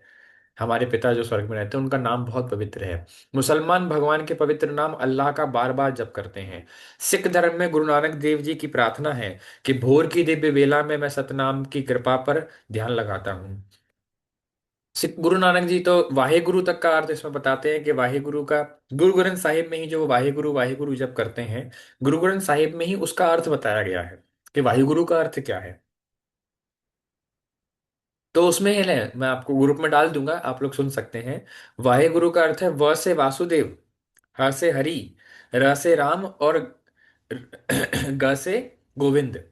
हमारे पिता जो स्वर्ग में रहते हैं, उनका नाम बहुत पवित्र है। मुसलमान भगवान के पवित्र नाम अल्लाह का बार बार जप करते हैं। सिख धर्म में गुरु नानक देव जी की प्रार्थना है कि भोर की दिव्य बेला में मैं सतनाम की कृपा पर ध्यान लगाता हूँ। सिख गुरु नानक जी तो वाहे गुरु तक का अर्थ इसमें बताते हैं कि वाहे गुरु का, गुरु ग्रंथ साहिब में ही जो वाहे गुरु जब करते हैं, गुरु ग्रंथ साहिब में ही उसका अर्थ बताया गया है कि वाहे गुरु का अर्थ क्या है। तो उसमें है, मैं आपको ग्रुप में डाल दूंगा, आप लोग सुन सकते हैं। वाहे गुरु का अर्थ है व से वासुदेव, ह से हरि, र से राम, और ग से गोविंद।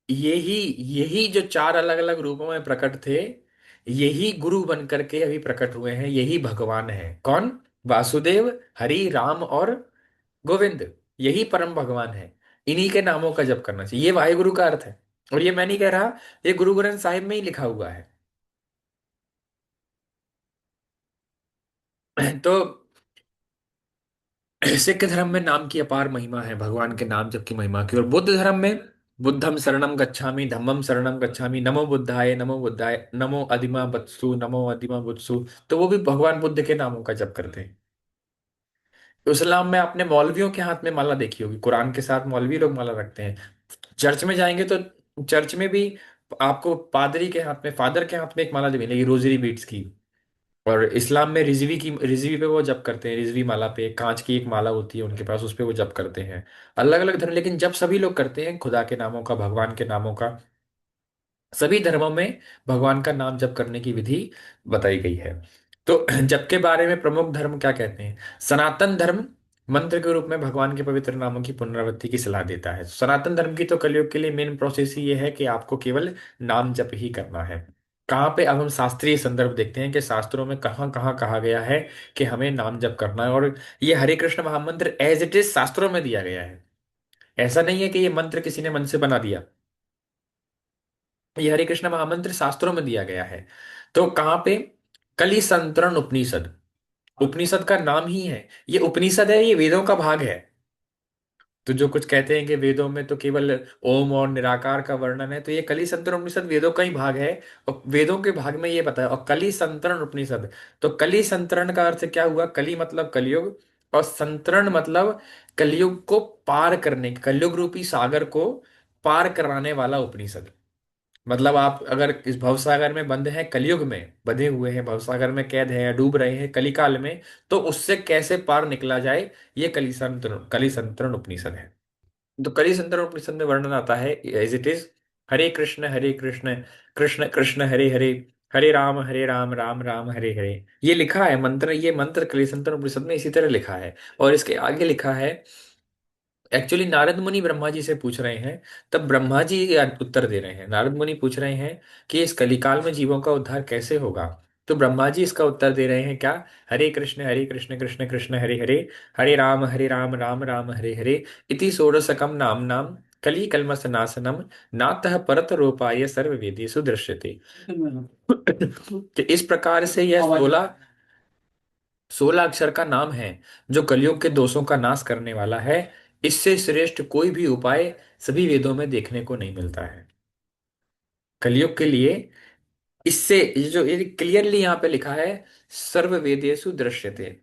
यही, यही जो 4 अलग अलग रूपों में प्रकट थे, यही गुरु बन करके अभी प्रकट हुए हैं, यही भगवान है। कौन? वासुदेव, हरि, राम और गोविंद, यही परम भगवान है। इन्हीं के नामों का जप करना चाहिए, ये वाहे गुरु का अर्थ है। और ये मैं नहीं कह रहा, ये गुरु ग्रंथ साहिब में ही लिखा हुआ है। तो सिख धर्म में नाम की अपार महिमा है, भगवान के नाम जप की महिमा की। और बुद्ध धर्म में बुद्धम शरणम गच्छामि, धम्मम शरणम गच्छामि, नमो बुद्धाय, नमो बुद्धाय, नमो अधिमा वत्सु, नमो अधिमा वत्सु। तो वो भी भगवान बुद्ध के नामों का जप करते हैं। इस्लाम में आपने मौलवियों के हाथ में माला देखी होगी, कुरान के साथ मौलवी लोग माला रखते हैं। चर्च में जाएंगे तो चर्च में भी आपको पादरी के हाथ में, फादर के हाथ में एक माला मिलेगी रोजरी बीट्स की। और इस्लाम में रिजवी की, रिजवी पे वो जप करते हैं, रिजवी माला पे कांच की एक माला होती है उनके पास, उस पे वो जप करते हैं। अलग अलग धर्म, लेकिन जब सभी लोग करते हैं खुदा के नामों का, भगवान के नामों का। सभी धर्मों में भगवान का नाम जप करने की विधि बताई गई है। तो जप के बारे में प्रमुख धर्म क्या कहते हैं? सनातन धर्म मंत्र के रूप में भगवान के पवित्र नामों की पुनरावृत्ति की सलाह देता है। सनातन धर्म की तो कलयुग के लिए मेन प्रोसेस ही ये है कि आपको केवल नाम जप ही करना है। कहाँ पे, अब हम शास्त्रीय संदर्भ देखते हैं कि शास्त्रों में कहाँ कहाँ कहा गया है कि हमें नाम जप करना है। और ये हरे कृष्ण महामंत्र एज इट इज शास्त्रों में दिया गया है। ऐसा नहीं है कि ये मंत्र किसी ने मन से बना दिया। ये हरे कृष्ण महामंत्र शास्त्रों में दिया गया है। तो कहाँ पे? कली संतरण उपनिषद, उपनिषद का नाम ही है। ये उपनिषद है, ये वेदों का भाग है। तो जो कुछ कहते हैं कि वेदों में तो केवल ओम और निराकार का वर्णन है, तो ये कली संतरण उपनिषद वेदों का ही भाग है। और वेदों के भाग में ये बताया, और कली संतरण उपनिषद। तो कली संतरण का अर्थ क्या हुआ? कली मतलब कलयुग, और संतरण मतलब कलयुग को पार करने, कलयुग रूपी सागर को पार कराने वाला उपनिषद। मतलब आप अगर इस भवसागर में बंद हैं, कलयुग में बंधे हुए हैं, भवसागर में कैद हैं या डूब रहे हैं कलिकाल में, तो उससे कैसे पार निकला जाए, ये कली संतरण उपनिषद है। तो कली संतरण उपनिषद में वर्णन आता है एज इट इज। हरे कृष्ण कृष्ण कृष्ण हरे हरे, हरे राम राम राम हरे हरे। ये लिखा है मंत्र, ये मंत्र कली संतरण उपनिषद में इसी तरह लिखा है। और इसके आगे लिखा है, एक्चुअली नारद मुनि ब्रह्मा जी से पूछ रहे हैं, तब ब्रह्मा जी उत्तर दे रहे हैं। नारद मुनि पूछ रहे हैं कि इस कलिकाल में जीवों का उद्धार कैसे होगा। तो ब्रह्मा जी इसका उत्तर दे रहे हैं क्या? हरे कृष्ण कृष्ण कृष्ण हरे हरे, हरे राम राम राम हरे हरे, इति षोडशकम नाम नाम कली कल्मष नाशनम, नातः परत रूपाय सर्व वेदेषु दृश्यते। तो इस प्रकार से यह 16 अक्षर का नाम है, जो कलयुग के दोषों का नाश करने वाला है। इससे श्रेष्ठ कोई भी उपाय सभी वेदों में देखने को नहीं मिलता है कलयुग के लिए। इससे ये जो ये क्लियरली यहाँ पे लिखा है, सर्व वेदेषु दृश्यते।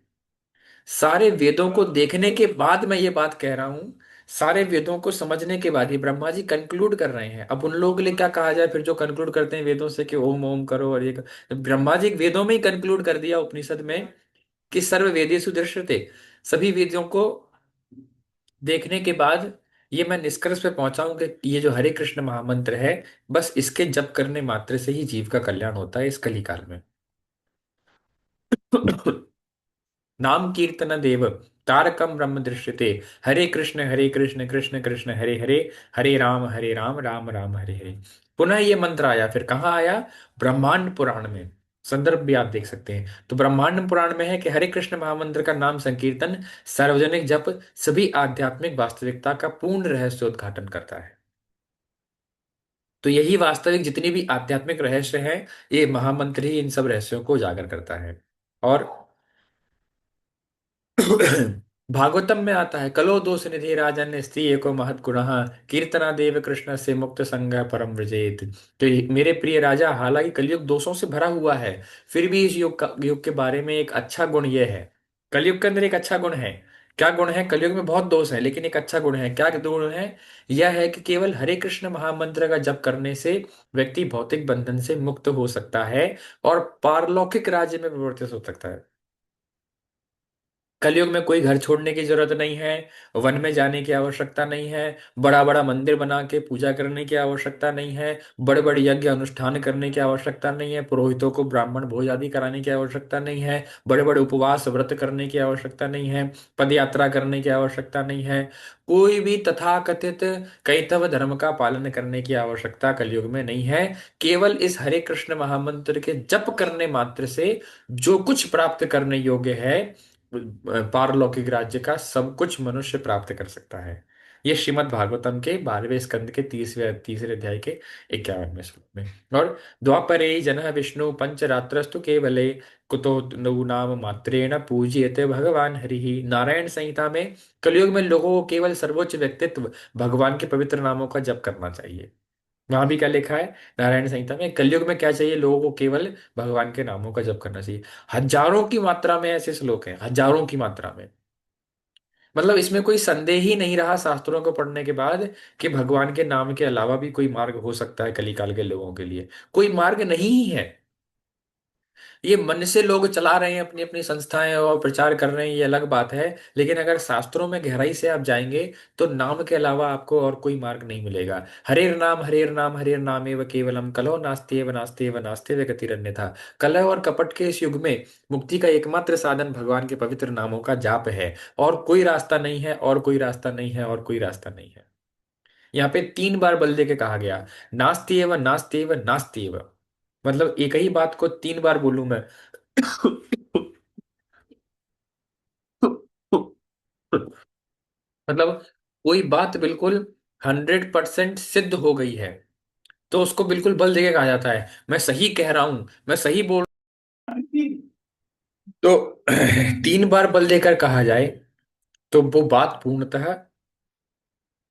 सारे वेदों को देखने के बाद मैं ये बात कह रहा हूं, सारे वेदों को समझने के बाद ही ब्रह्मा जी कंक्लूड कर रहे हैं। अब उन लोगों के लिए क्या कहा जाए फिर, जो कंक्लूड करते हैं वेदों से कि ओम ओम करो और ये ब्रह्मा जी वेदों में ही कंक्लूड कर दिया उपनिषद में कि सर्व वेदेषु दृश्यते। सभी वेदों को देखने के बाद ये मैं निष्कर्ष पे पहुंचा हूं कि ये जो हरे कृष्ण महामंत्र है, बस इसके जप करने मात्र से ही जीव का कल्याण होता है इस कलिकाल में। नाम कीर्तन देव तारकम ब्रह्म दृश्यते, हरे कृष्ण कृष्ण कृष्ण हरे हरे, हरे राम राम राम हरे हरे। पुनः ये मंत्र आया, फिर कहाँ आया? ब्रह्मांड पुराण में। संदर्भ भी आप देख सकते हैं। तो ब्रह्मांड पुराण में है कि हरे कृष्ण महामंत्र का नाम संकीर्तन, सार्वजनिक जप सभी आध्यात्मिक वास्तविकता का पूर्ण रहस्य उद्घाटन करता है। तो यही वास्तविक जितनी भी आध्यात्मिक रहस्य हैं, ये महामंत्र ही इन सब रहस्यों को उजागर करता है। और भागवतम में आता है, कलो दोष निधि राजन स्त्री एको महत गुण, कीर्तना देव कृष्ण से मुक्त संग परम व्रजेत। तो मेरे प्रिय राजा, हालांकि कलयुग दोषों से भरा हुआ है, फिर भी इस युग के बारे में एक अच्छा गुण यह है। कलयुग के अंदर एक अच्छा गुण है। क्या गुण है? कलयुग में बहुत दोष है, लेकिन एक अच्छा गुण है। क्या गुण है? यह है कि केवल हरे कृष्ण महामंत्र का जप करने से व्यक्ति भौतिक बंधन से मुक्त हो सकता है और पारलौकिक राज्य में प्रवर्तित हो सकता है। कलयुग में कोई घर छोड़ने की जरूरत नहीं है, वन में जाने की आवश्यकता नहीं है, बड़ा बड़ा मंदिर बना के पूजा करने की आवश्यकता नहीं है, बड़े बड़े यज्ञ अनुष्ठान करने की आवश्यकता नहीं है, पुरोहितों को ब्राह्मण भोज आदि कराने की आवश्यकता नहीं है, बड़े बड़े उपवास व्रत करने की आवश्यकता नहीं है, पद यात्रा करने की आवश्यकता नहीं है, कोई भी तथाकथित कैतव धर्म का पालन करने की आवश्यकता कलयुग में नहीं है। केवल इस हरे कृष्ण महामंत्र के जप करने मात्र से जो कुछ प्राप्त करने योग्य है, पारलौकिक राज्य का सब कुछ मनुष्य प्राप्त कर सकता है। ये श्रीमद् भागवतम के 12वें स्कंद के तीसरे अध्याय के 51वें श्लोक में। और द्वापरे जन विष्णु पंचरात्रस्तु केवले, कुतो नु नाम मात्रेण पूज्यते भगवान हरि। नारायण संहिता में कलयुग में लोगों को केवल सर्वोच्च व्यक्तित्व भगवान के पवित्र नामों का जप करना चाहिए। वहां भी क्या लिखा है नारायण संहिता में, कलयुग में क्या चाहिए लोगों को, केवल भगवान के नामों का जप करना चाहिए। हजारों की मात्रा में ऐसे श्लोक हैं, हजारों की मात्रा में। मतलब इसमें कोई संदेह ही नहीं रहा शास्त्रों को पढ़ने के बाद कि भगवान के नाम के अलावा भी कोई मार्ग हो सकता है कलिकाल के लोगों के लिए। कोई मार्ग नहीं ही है। ये मन से लोग चला रहे हैं अपनी अपनी संस्थाएं और प्रचार कर रहे हैं, ये अलग बात है। लेकिन अगर शास्त्रों में गहराई से आप जाएंगे तो नाम के अलावा आपको और कोई मार्ग नहीं मिलेगा। हरेर नाम एव केवलम कलो नास्त्येव नास्त्येव नास्त्येव गतिरन्यथा। कलह और कपट के इस युग में मुक्ति का एकमात्र साधन भगवान के पवित्र नामों का जाप है। और कोई रास्ता नहीं है, और कोई रास्ता नहीं है, और कोई रास्ता नहीं है। यहाँ पे 3 बार बल दे के कहा गया, नास्त्येव नास्त्येव नास्त्येव। मतलब एक ही बात को 3 बार बोलूं मैं। मतलब कोई बात बिल्कुल 100% सिद्ध हो गई है तो उसको बिल्कुल बल देके कहा जाता है, मैं सही कह रहा हूं, मैं सही बोल। तो 3 बार बल देकर कहा जाए तो वो बात पूर्णतः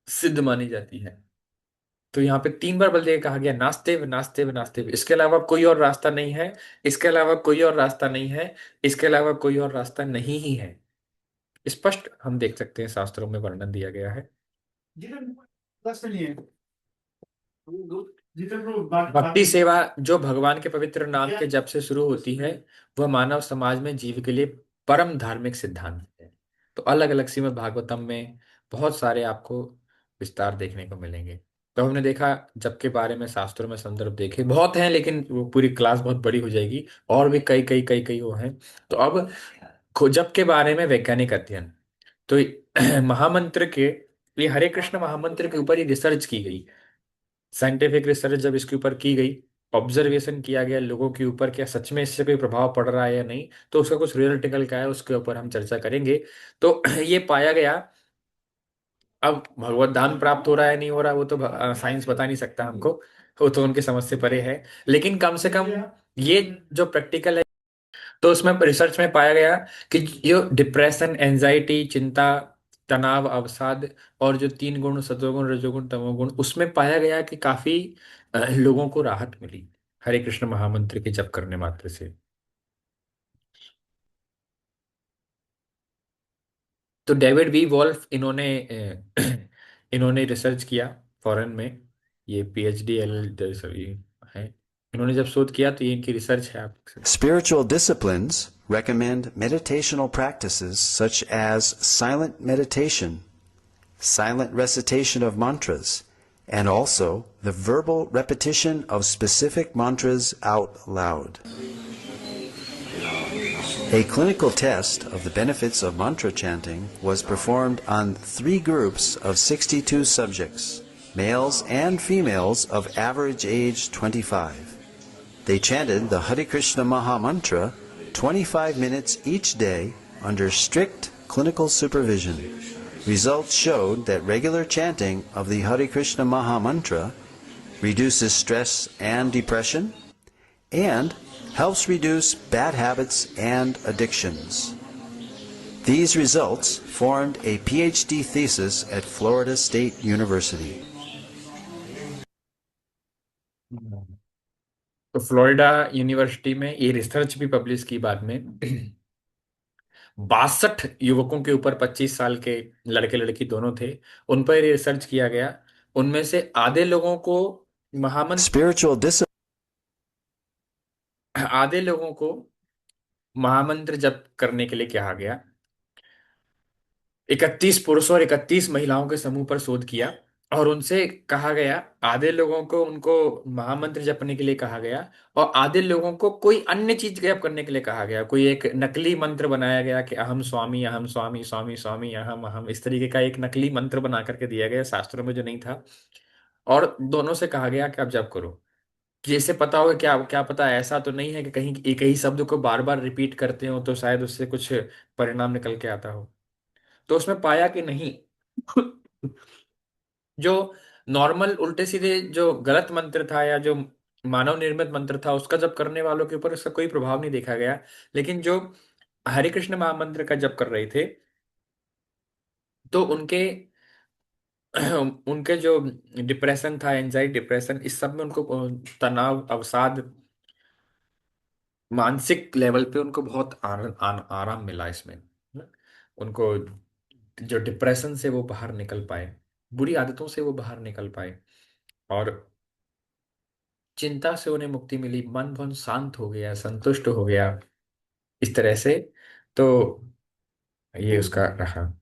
सिद्ध मानी जाती है। तो यहाँ पे 3 बार बल देकर कहा गया, नास्तेव नास्तेव नास्तेव, इसके अलावा कोई और रास्ता नहीं है, इसके अलावा कोई और रास्ता नहीं है, इसके अलावा कोई और रास्ता नहीं ही है। स्पष्ट हम देख सकते हैं शास्त्रों में वर्णन दिया गया है। भक्ति सेवा जो भगवान के पवित्र नाम के जप से शुरू होती है वह मानव समाज में जीव के लिए परम धार्मिक सिद्धांत है। तो अलग अलग श्रीमद् भागवतम में बहुत सारे आपको विस्तार देखने को मिलेंगे। तो हमने देखा जप के बारे में शास्त्रों में संदर्भ देखे बहुत हैं, लेकिन वो पूरी क्लास बहुत बड़ी हो जाएगी। और भी कई कई कई कई वो हैं। तो अब जप के बारे में वैज्ञानिक अध्ययन। तो महामंत्र के, ये हरे कृष्ण महामंत्र के ऊपर ही रिसर्च की गई। साइंटिफिक रिसर्च जब इसके ऊपर की गई, ऑब्जर्वेशन किया गया लोगों के ऊपर, क्या सच में इससे कोई प्रभाव पड़ रहा है या नहीं, तो उसका कुछ रिजल्ट निकल के आया, उसके ऊपर हम चर्चा करेंगे। तो ये पाया गया, अब भगवत धाम प्राप्त हो रहा है नहीं हो रहा वो तो साइंस बता नहीं सकता हमको, वो तो उनकी समझ से परे है। लेकिन कम से कम ये जो प्रैक्टिकल है, तो उसमें रिसर्च में पाया गया कि जो डिप्रेशन, एंजाइटी, चिंता, तनाव, अवसाद और जो 3 गुण सतोगुण रजोगुण तमोगुण, उसमें पाया गया कि काफी लोगों को राहत मिली हरे कृष्ण महामंत्र के जप करने मात्र से। तो डेविड वी वॉल्फ इन्होंने इन्होंने रिसर्च किया फॉरेन में, ये पीएचडी एल है। इन्होंने जब शोध किया तो ये इनकी रिसर्च है, आप देख सकते Spiritual disciplines recommend meditational practices such as silent meditation, silent recitation of mantras, and also the verbal repetition of specific mantras out loud. A clinical test of the benefits of mantra chanting was performed on 3 groups of 62 subjects, males and females of average age 25. They chanted the Hare Krishna Maha Mantra 25 minutes each day under strict clinical supervision. Results showed that regular chanting of the Hare Krishna Maha Mantra reduces stress and depression and helps reduce bad habits and addictions. These results formed a PhD thesis at Florida State University. हैं। तो Florida university में ये research भी publish की बाद में। 62 युवकों के ऊपर, 25 साल के लड़के लड़की दोनों थे, उन पर ये रिसर्च किया गया। उनमें से आधे लोगों को महामंत्र, Spiritual discipline. आधे लोगों को महामंत्र जप करने के लिए कहा गया। 31 पुरुषों और 31 महिलाओं के समूह पर शोध किया और उनसे कहा गया, आधे लोगों को उनको महामंत्र जपने के लिए कहा गया और आधे लोगों को कोई अन्य चीज जप करने के लिए कहा गया। कोई एक नकली मंत्र बनाया गया कि अहम स्वामी अहम स्वामी स्वामी स्वामी अहम अहम, इस तरीके का एक नकली मंत्र बना करके दिया गया शास्त्रों में जो नहीं था। और दोनों से कहा गया कि आप जप करो, कि इससे पता होगा, क्या क्या पता ऐसा तो नहीं है कि कहीं एक ही शब्द को बार बार रिपीट करते हो तो शायद उससे कुछ परिणाम निकल के आता हो। तो उसमें पाया कि नहीं, जो नॉर्मल उल्टे सीधे जो गलत मंत्र था या जो मानव निर्मित मंत्र था, उसका जप करने वालों के ऊपर उसका कोई प्रभाव नहीं देखा गया। लेकिन जो हरे कृष्ण महामंत्र का जप कर रहे थे, तो उनके उनके जो डिप्रेशन था, एंजाइटी डिप्रेशन, इस सब में उनको तनाव, अवसाद, मानसिक लेवल पे उनको बहुत आराम मिला इसमें ना? उनको जो डिप्रेशन से वो बाहर निकल पाए, बुरी आदतों से वो बाहर निकल पाए, और चिंता से उन्हें मुक्ति मिली, मन बहुत शांत हो गया, संतुष्ट हो गया, इस तरह से। तो ये उसका रहा।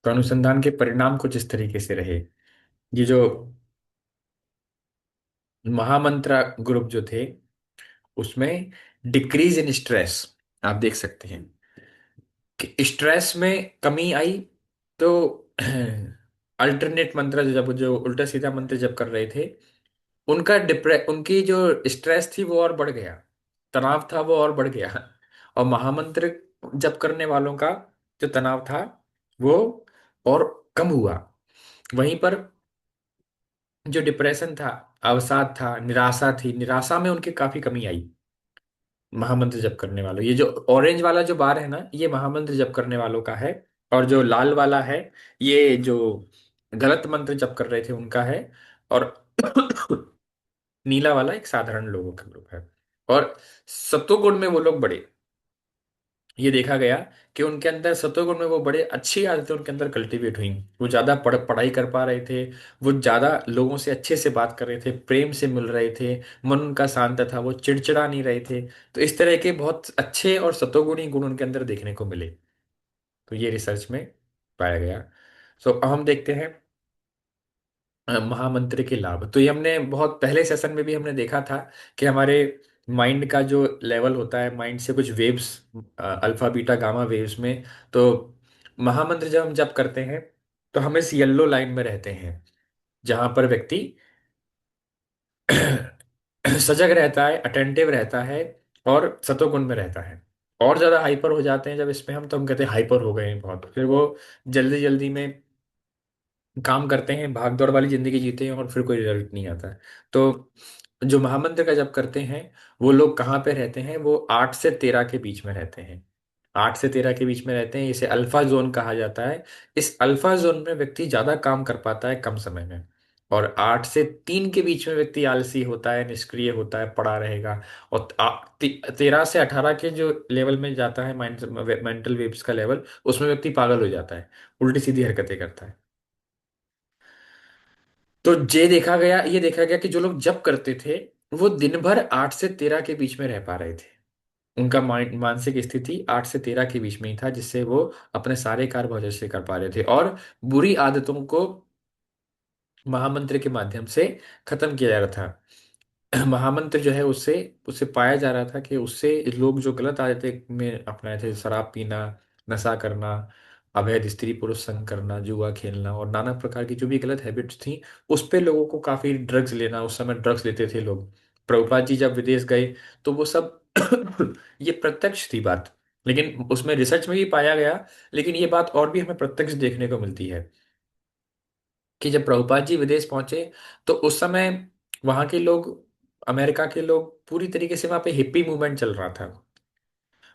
तो अनुसंधान के परिणाम कुछ इस तरीके से रहे। ये जो महामंत्रा ग्रुप जो थे, उसमें डिक्रीज इन स्ट्रेस आप देख सकते हैं कि स्ट्रेस में कमी आई। तो अल्टरनेट मंत्र, जब जो उल्टा सीधा मंत्र जब कर रहे थे, उनकी जो स्ट्रेस थी वो और बढ़ गया, तनाव था वो और बढ़ गया। और महामंत्र जप करने वालों का जो तनाव था वो और कम हुआ। वहीं पर जो डिप्रेशन था, अवसाद था, निराशा थी, निराशा में उनकी काफी कमी आई महामंत्र जप करने वालों। ये जो ऑरेंज वाला जो बार है ना, ये महामंत्र जप करने वालों का है। और जो लाल वाला है, ये जो गलत मंत्र जप कर रहे थे उनका है। और नीला वाला एक साधारण लोगों का ग्रुप है। और सत्वगुण में वो लोग बड़े, ये देखा गया कि उनके अंदर सत्वगुण में वो बड़े अच्छी आदतें उनके अंदर कल्टीवेट हुई। वो ज्यादा पढ़ाई कर पा रहे थे, वो ज्यादा लोगों से अच्छे से बात कर रहे थे, प्रेम से मिल रहे थे, मन उनका शांत था, वो चिड़चिड़ा नहीं रहे थे। तो इस तरह के बहुत अच्छे और सत्वगुणी गुण उनके अंदर देखने को मिले। तो ये रिसर्च में पाया गया। सो अब हम देखते हैं महामंत्र के लाभ। तो ये हमने बहुत पहले सेशन में भी हमने देखा था कि हमारे माइंड का जो लेवल होता है, माइंड से कुछ waves, alpha beta gamma waves में। तो महामंत्र जब हम जप करते हैं तो हम इस येलो लाइन में रहते हैं, जहां पर व्यक्ति सजग रहता है, अटेंटिव रहता है, और सतोगुण में रहता है। और ज्यादा हाइपर हो जाते हैं जब इसमें हम, तो हम कहते हैं हाइपर हो गए हैं बहुत, फिर वो जल्दी जल्दी में काम करते हैं, भाग दौड़ वाली जिंदगी जीते हैं, और फिर कोई रिजल्ट नहीं आता है। तो जो महामंत्र का जप करते हैं, वो लोग कहाँ पे रहते हैं? वो 8 से 13 के बीच में रहते हैं। 8 से 13 के बीच में रहते हैं, इसे अल्फा जोन कहा जाता है। इस अल्फा जोन में व्यक्ति ज्यादा काम कर पाता है कम समय में। और 8 से 3 के बीच में व्यक्ति आलसी होता है, निष्क्रिय होता है, पड़ा रहेगा। और 13 से 18 के जो लेवल में जाता है माइंड, मेंटल वेव्स का लेवल, उसमें व्यक्ति पागल हो जाता है, उल्टी सीधी हरकतें करता है। तो ये देखा गया कि जो लोग जब करते थे, वो दिन भर 8 से 13 के बीच में रह पा रहे थे। उनका मानसिक स्थिति 8 से 13 के बीच में ही था, जिससे वो अपने सारे कार्य बहुत अच्छे से कर पा रहे थे, और बुरी आदतों को महामंत्र के माध्यम से खत्म किया जा रहा था। महामंत्र जो है, उससे उससे पाया जा रहा था कि उससे लोग जो गलत आदतें में अपनाए थे, शराब पीना, नशा करना, अवैध स्त्री पुरुष संग करना, जुआ खेलना, और नाना प्रकार की जो भी गलत हैबिट्स थी, उस पे लोगों को काफी ड्रग्स लेना, उस समय ड्रग्स लेते थे लोग। प्रभुपाद जी जब विदेश गए तो वो सब ये प्रत्यक्ष थी बात, लेकिन उसमें रिसर्च में भी पाया गया। लेकिन ये बात और भी हमें प्रत्यक्ष देखने को मिलती है कि जब प्रभुपाद जी विदेश पहुंचे, तो उस समय वहां के लोग, अमेरिका के लोग, पूरी तरीके से वहां पे हिप्पी मूवमेंट चल रहा था।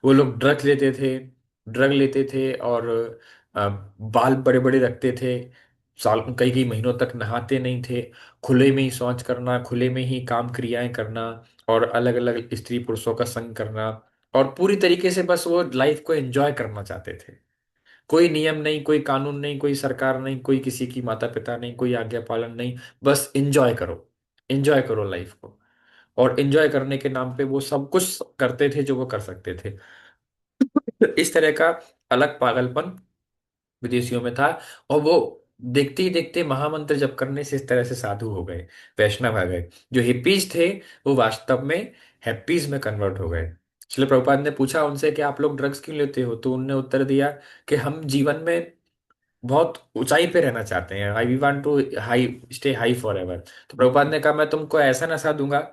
वो लोग ड्रग लेते थे, और बाल बड़े बड़े रखते थे, साल कई कई महीनों तक नहाते नहीं थे, खुले में ही शौच करना, खुले में ही काम क्रियाएं करना, और अलग अलग स्त्री पुरुषों का संग करना, और पूरी तरीके से बस वो लाइफ को एंजॉय करना चाहते थे। कोई नियम नहीं, कोई कानून नहीं, कोई सरकार नहीं, कोई किसी की माता पिता नहीं, कोई आज्ञा पालन नहीं, बस एंजॉय करो, एंजॉय करो लाइफ को। और एंजॉय करने के नाम पे वो सब कुछ करते थे जो वो कर सकते थे। तो इस तरह का अलग पागलपन विदेशियों में था। और वो देखते ही देखते महामंत्र जप करने से इस तरह से साधु हो गए, वैष्णव आ गए। जो हिप्पीज थे, वो वास्तव में हैप्पीज में कन्वर्ट हो गए। इसलिए प्रभुपाद ने पूछा उनसे कि आप लोग ड्रग्स क्यों लेते हो? तो उनने उत्तर दिया कि हम जीवन में बहुत ऊंचाई पे रहना चाहते हैं, I we want to high, stay high forever. तो प्रभुपाद ने कहा मैं तुमको ऐसा नशा दूंगा,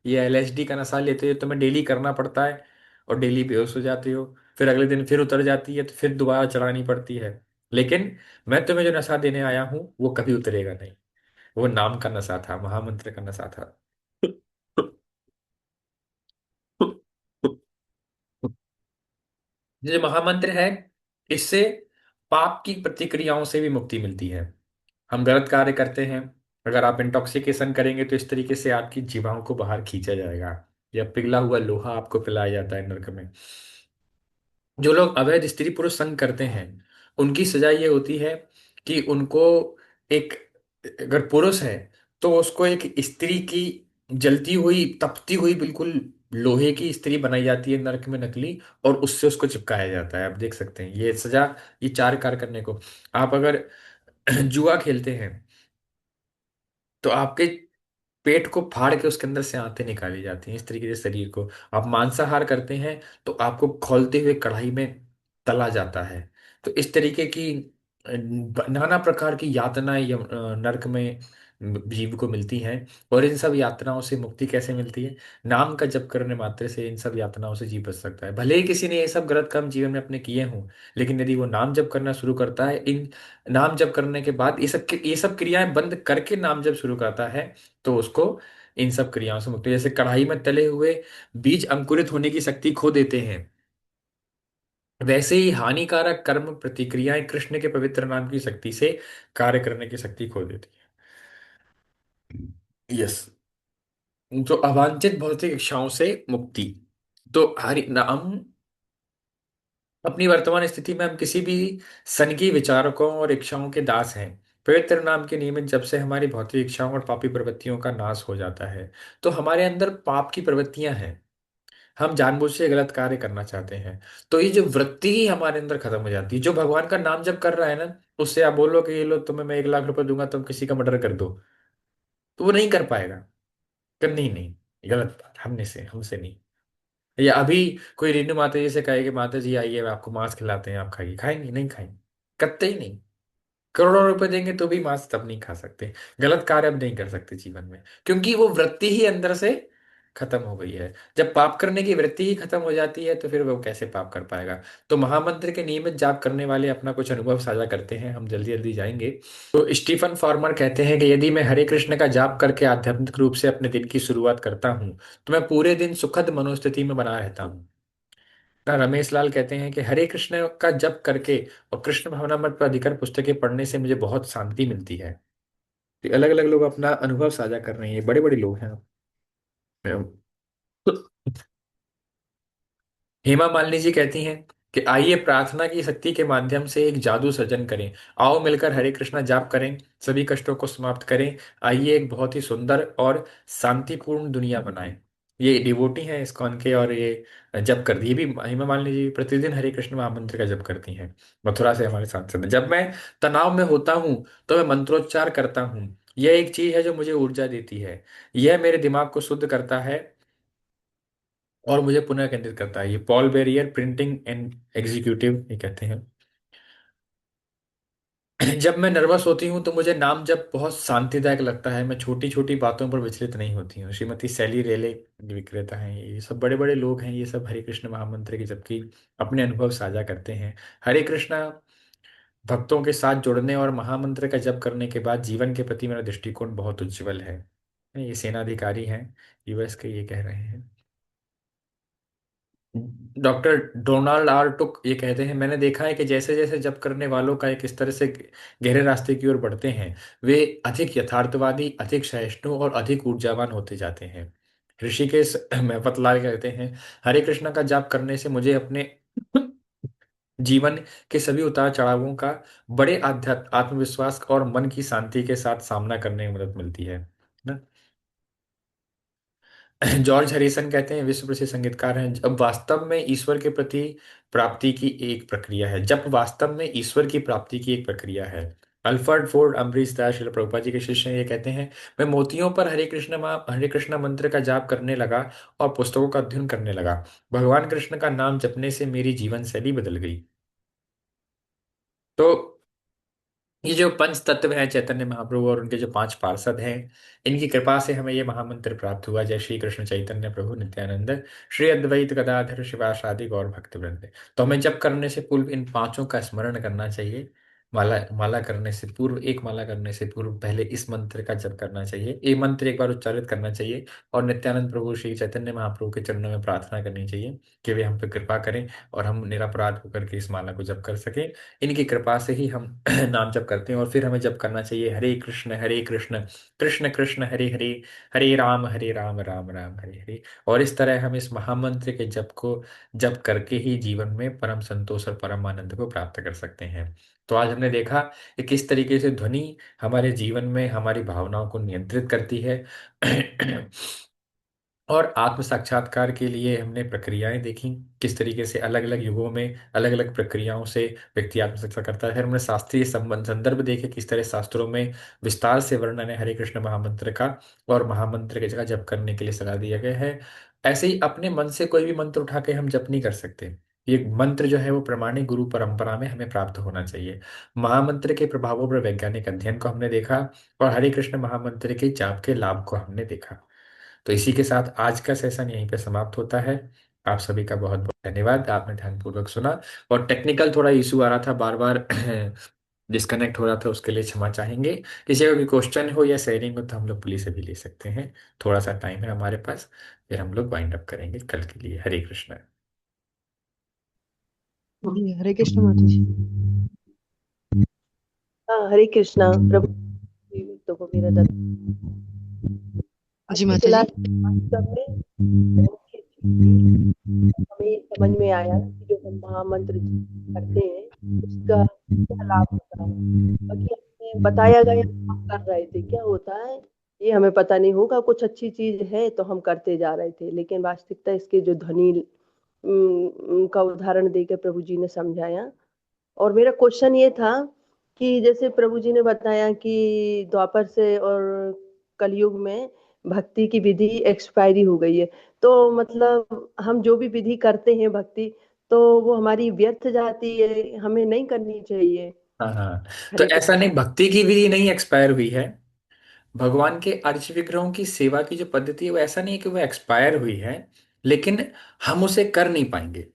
ये एलएसडी का नशा लेते हो, तुम्हें डेली करना पड़ता है, और डेली बेहोश हो जाते हो, फिर अगले दिन फिर उतर जाती है, तो फिर दोबारा चढ़ानी पड़ती है, लेकिन मैं तुम्हें जो नशा देने आया हूं वो कभी उतरेगा नहीं। वो नाम का नशा था, महामंत्र का नशा था। ये जो महामंत्र है, इससे पाप की प्रतिक्रियाओं से भी मुक्ति मिलती है। हम गलत कार्य करते हैं, अगर आप इंटॉक्सिकेशन करेंगे तो इस तरीके से आपकी जीवाओं को बाहर खींचा जाएगा, या पिघला हुआ लोहा आपको पिलाया जाता है नरक में। जो लोग अवैध स्त्री पुरुष संग करते हैं, उनकी सजा ये होती है कि उनको एक, अगर पुरुष है तो उसको एक स्त्री की जलती हुई तपती हुई बिल्कुल लोहे की स्त्री बनाई जाती है नरक में, नकली, और उससे उसको चिपकाया जाता है। आप देख सकते हैं ये सजा, ये चार कार्य करने को। आप अगर जुआ खेलते हैं तो आपके पेट को फाड़ के उसके अंदर से आंतें निकाली जाती हैं, इस तरीके से शरीर को। आप मांसाहार करते हैं तो आपको खौलते हुए कढ़ाई में तला जाता है। तो इस तरीके की नाना प्रकार की यातनाएं नरक में जीव को मिलती हैं। और इन सब यातनाओं से मुक्ति कैसे मिलती है? नाम का जप करने मात्र से इन सब यातनाओं से जीव बच सकता है। भले ही किसी ने ये सब गलत काम जीवन में अपने किए हों, लेकिन यदि वो नाम जप करना शुरू करता है, इन नाम जप करने के बाद ये सब क्रियाएं बंद करके नाम जप शुरू करता है, तो उसको इन सब क्रियाओं से मुक्ति। जैसे कढ़ाई में तले हुए बीज अंकुरित होने की शक्ति खो देते हैं, वैसे ही हानिकारक कर्म प्रतिक्रियाएं कृष्ण के पवित्र नाम की शक्ति से कार्य करने की शक्ति खो देती है। यस। जो अवांछित भौतिक इच्छाओं से मुक्ति। तो हरि नाम, अपनी वर्तमान स्थिति में हम किसी भी सनकी विचारकों और इच्छाओं के दास हैं। पवित्र नाम के नियमित जब से हमारी भौतिक इच्छाओं और पापी प्रवृत्तियों का नाश हो जाता है, तो हमारे अंदर पाप की प्रवृत्तियां हैं, हम जानबूझ से गलत कार्य करना चाहते हैं, तो ये जो वृत्ति ही हमारे अंदर खत्म हो जाती है। जो भगवान का नाम जब कर रहा है ना, उससे आप बोलो कि ये लो तुम्हें मैं 1 लाख रुपए दूंगा, तुम किसी का मर्डर कर दो, तो वो नहीं कर पाएगा। कर नहीं, नहीं, गलत बात, हमसे नहीं। या अभी कोई रेणु माता जी से कहे कि माता जी आइए आपको मांस खिलाते हैं, आप खाइए, खाएंगे? नहीं खाएंगे, कतई ही नहीं। करोड़ों रुपए देंगे तो भी मांस तब नहीं खा सकते, गलत कार्य अब नहीं कर सकते जीवन में, क्योंकि वो वृत्ति ही अंदर से खत्म हो गई है। जब पाप करने की वृत्ति ही खत्म हो जाती है तो फिर वो कैसे पाप कर पाएगा? तो महामंत्र के नियमित जाप करने वाले अपना कुछ अनुभव साझा करते हैं, हम जल्दी जल्दी जाएंगे। तो स्टीफन फार्मर कहते हैं कि यदि मैं हरे कृष्ण का जाप करके आध्यात्मिक रूप से अपने दिन की शुरुआत करता हूँ, तो मैं पूरे दिन सुखद मनोस्थिति में बना रहता हूँ। ना रमेश लाल कहते हैं कि हरे कृष्ण का जप करके और कृष्ण भावनामृत पर अधिकार पुस्तकें पढ़ने से मुझे बहुत शांति मिलती है। तो अलग अलग लोग अपना अनुभव साझा कर रहे हैं, बड़े बड़े लोग हैं। हेमा मालिनी जी कहती हैं कि आइए प्रार्थना की शक्ति के माध्यम से एक जादू सृजन करें। आओ मिलकर हरे कृष्णा जाप करें, सभी कष्टों को समाप्त करें। आइए एक बहुत ही सुंदर और शांतिपूर्ण दुनिया बनाएं। ये डिवोटी हैं इस्कॉन के, और ये जप करती, ये भी हेमा मालिनी जी प्रतिदिन हरे कृष्ण महामंत्र का जप करती हैं। मथुरा से हमारे साथ साथ जब मैं तनाव में होता हूँ तो मैं मंत्रोच्चार करता हूँ। यह एक चीज है जो मुझे ऊर्जा देती है, यह मेरे दिमाग को शुद्ध करता है और मुझे पुनः केंद्रित करता है। ये Paul barrier, printing and executive, ये कहते हैं। जब मैं नर्वस होती हूँ तो मुझे नाम जब बहुत शांतिदायक लगता है, मैं छोटी छोटी बातों पर विचलित नहीं होती हूँ। श्रीमती सैली रेले विक्रेता हैं, ये सब बड़े बड़े लोग हैं, ये सब हरे कृष्ण महामंत्र की जबकि अपने अनुभव साझा करते हैं। हरे कृष्णा भक्तों के साथ जुड़ने और महामंत्र का जप करने के बाद जीवन के प्रति मेरा दृष्टिकोण बहुत उज्जवल है। ये सेनाधिकारी हैं, यूएस के, ये कह रहे हैं। डॉक्टर डोनाल्ड आर टुक ये कहते हैं, मैंने देखा है कि जैसे जैसे जप करने वालों का एक स्तर से गहरे रास्ते की ओर बढ़ते हैं, वे अधिक यथार्थवादी, अधिक सहिष्णु और अधिक ऊर्जावान होते जाते हैं। ऋषिकेश महपतलाल कहते हैं, हरे कृष्णा का जाप करने से मुझे अपने जीवन के सभी उतार चढ़ावों का बड़े आध्यात्म आत्मविश्वास और मन की शांति के साथ सामना करने में मदद मिलती है ना। जॉर्ज हरिसन कहते हैं, विश्व प्रसिद्ध संगीतकार हैं, जब वास्तव में ईश्वर के प्रति प्राप्ति की एक प्रक्रिया है, जब वास्तव में ईश्वर की प्राप्ति की एक प्रक्रिया है। अल्फ्रेड फोर्ड अम्बरीश दास शिल प्रभुपाद जी के शिष्य हैं, ये कहते हैं, मैं मोतियों पर हरे कृष्ण मंत्र का जाप करने लगा और पुस्तकों का अध्ययन करने लगा। भगवान कृष्ण का नाम जपने से मेरी जीवन शैली बदल गई। तो ये जो पंच तत्व हैं, चैतन्य महाप्रभु और उनके जो 5 पार्षद हैं, इनकी कृपा से हमें ये महामंत्र प्राप्त हुआ। जय श्री कृष्ण चैतन्य प्रभु नित्यानंद, श्री अद्वैत गदाधर शिवासादि गौर भक्त वृंद। तो हमें जप करने से पूर्व इन पांचों का स्मरण करना चाहिए। माला माला करने से पूर्व, एक माला करने से पूर्व पहले इस मंत्र का जप करना चाहिए, ये मंत्र एक बार उच्चारित करना चाहिए। और नित्यानंद प्रभु श्री चैतन्य महाप्रभु के चरणों में प्रार्थना करनी चाहिए कि वे हम पे कृपा करें और हम निरपराध होकर के इस माला को जप कर सकें। इनकी कृपा से ही हम नाम जप करते हैं। और फिर हमें जप करना चाहिए हरे कृष्ण कृष्ण कृष्ण हरे हरे, हरे राम राम राम हरे हरे। और इस तरह हम इस महामंत्र के जप को जप करके ही जीवन में परम संतोष और परम आनंद को प्राप्त कर सकते हैं। तो आज हमने देखा कि किस तरीके से ध्वनि हमारे जीवन में हमारी भावनाओं को नियंत्रित करती है। और आत्म साक्षात्कार के लिए हमने प्रक्रियाएं देखी, किस तरीके से अलग अलग युगों में अलग अलग प्रक्रियाओं से व्यक्ति आत्म साक्षात्कार करता है। फिर हमने शास्त्रीय संबंध संदर्भ देखे, किस तरह शास्त्रों में विस्तार से वर्णन है हरे कृष्ण महामंत्र का, और महामंत्र की जगह जप करने के लिए सलाह दिया गया है। ऐसे ही अपने मन से कोई भी मंत्र उठा के हम जप नहीं कर सकते। ये मंत्र जो है वो प्रमाणिक गुरु परंपरा में हमें प्राप्त होना चाहिए। महामंत्र के प्रभावों पर वैज्ञानिक अध्ययन को हमने देखा, और हरे कृष्ण महामंत्र के जाप के लाभ को हमने देखा। तो इसी के साथ आज का सेशन यहीं पे समाप्त होता है। आप सभी का बहुत बहुत धन्यवाद, आपने ध्यानपूर्वक सुना। और टेक्निकल थोड़ा इशू आ रहा था, बार बार डिस्कनेक्ट हो रहा था, उसके लिए क्षमा चाहेंगे। किसी का कोई क्वेश्चन हो या शेयरिंग हो तो हम लोग पुलिस से भी ले सकते हैं। थोड़ा सा टाइम है हमारे पास, फिर हम लोग वाइंड अप करेंगे कल के लिए। हरे कृष्ण। जी, हरे कृष्ण माता जी। हाँ, हरे कृष्णा प्रभु जी, तो को मेरा दर्शन आज जी की माता जी। क्लास वास्तव में बहुत ही अच्छी थी। हमें समझ में आया कि जो हम महामंत्र करते हैं उसका क्या लाभ होता है। बाकी हमें बताया गया, हम कर रहे थे, क्या होता है ये हमें पता नहीं होगा। कुछ अच्छी चीज है तो हम करते जा रहे थे, लेकिन वास्तविकता इसके जो ध्वनि का उदाहरण देकर प्रभु जी ने समझाया। और मेरा क्वेश्चन ये था कि जैसे प्रभु जी ने बताया कि द्वापर से और कलयुग में भक्ति की विधि एक्सपायरी हो गई है, तो मतलब हम जो भी विधि करते हैं भक्ति, तो वो हमारी व्यर्थ जाती है, हमें नहीं करनी चाहिए। हाँ हाँ। तो हरे ऐसा नहीं, कृष्णा। भक्ति की विधि नहीं एक्सपायर हुई है। भगवान के अर्च विग्रहों की सेवा की जो पद्धति है वो ऐसा नहीं है कि वो एक्सपायर हुई है, लेकिन हम उसे कर नहीं पाएंगे।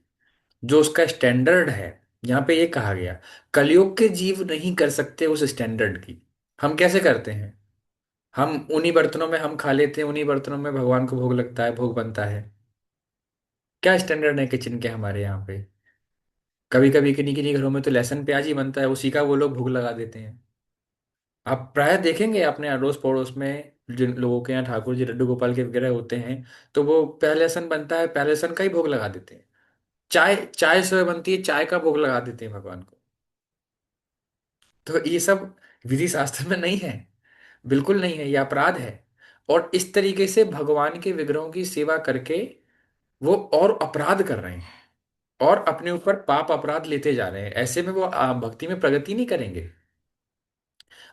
जो उसका स्टैंडर्ड है, यहाँ पे ये कहा गया, कलयुग के जीव नहीं कर सकते उस स्टैंडर्ड की। हम कैसे करते हैं? हम उन्हीं बर्तनों में हम खा लेते हैं, उन्हीं बर्तनों में भगवान को भोग लगता है, भोग बनता है। क्या स्टैंडर्ड है किचन के हमारे यहाँ पे? कभी कभी किन्हीं किन्हीं घरों में तो लहसुन प्याज ही बनता है, उसी का वो लोग भोग लगा देते हैं। आप प्राय देखेंगे अपने अड़ोस पड़ोस में, जिन लोगों के यहाँ ठाकुर जी लड्डू गोपाल के वगैरह होते हैं, तो वो पहले लहसुन बनता है, पहले लहसुन का ही भोग लगा देते हैं। चाय चाय सुबह बनती है, चाय का भोग लगा देते हैं भगवान को। तो ये सब विधि शास्त्र में नहीं है, बिल्कुल नहीं है, ये अपराध है। और इस तरीके से भगवान के विग्रहों की सेवा करके वो और अपराध कर रहे हैं, और अपने ऊपर पाप अपराध लेते जा रहे हैं। ऐसे में वो भक्ति में प्रगति नहीं करेंगे।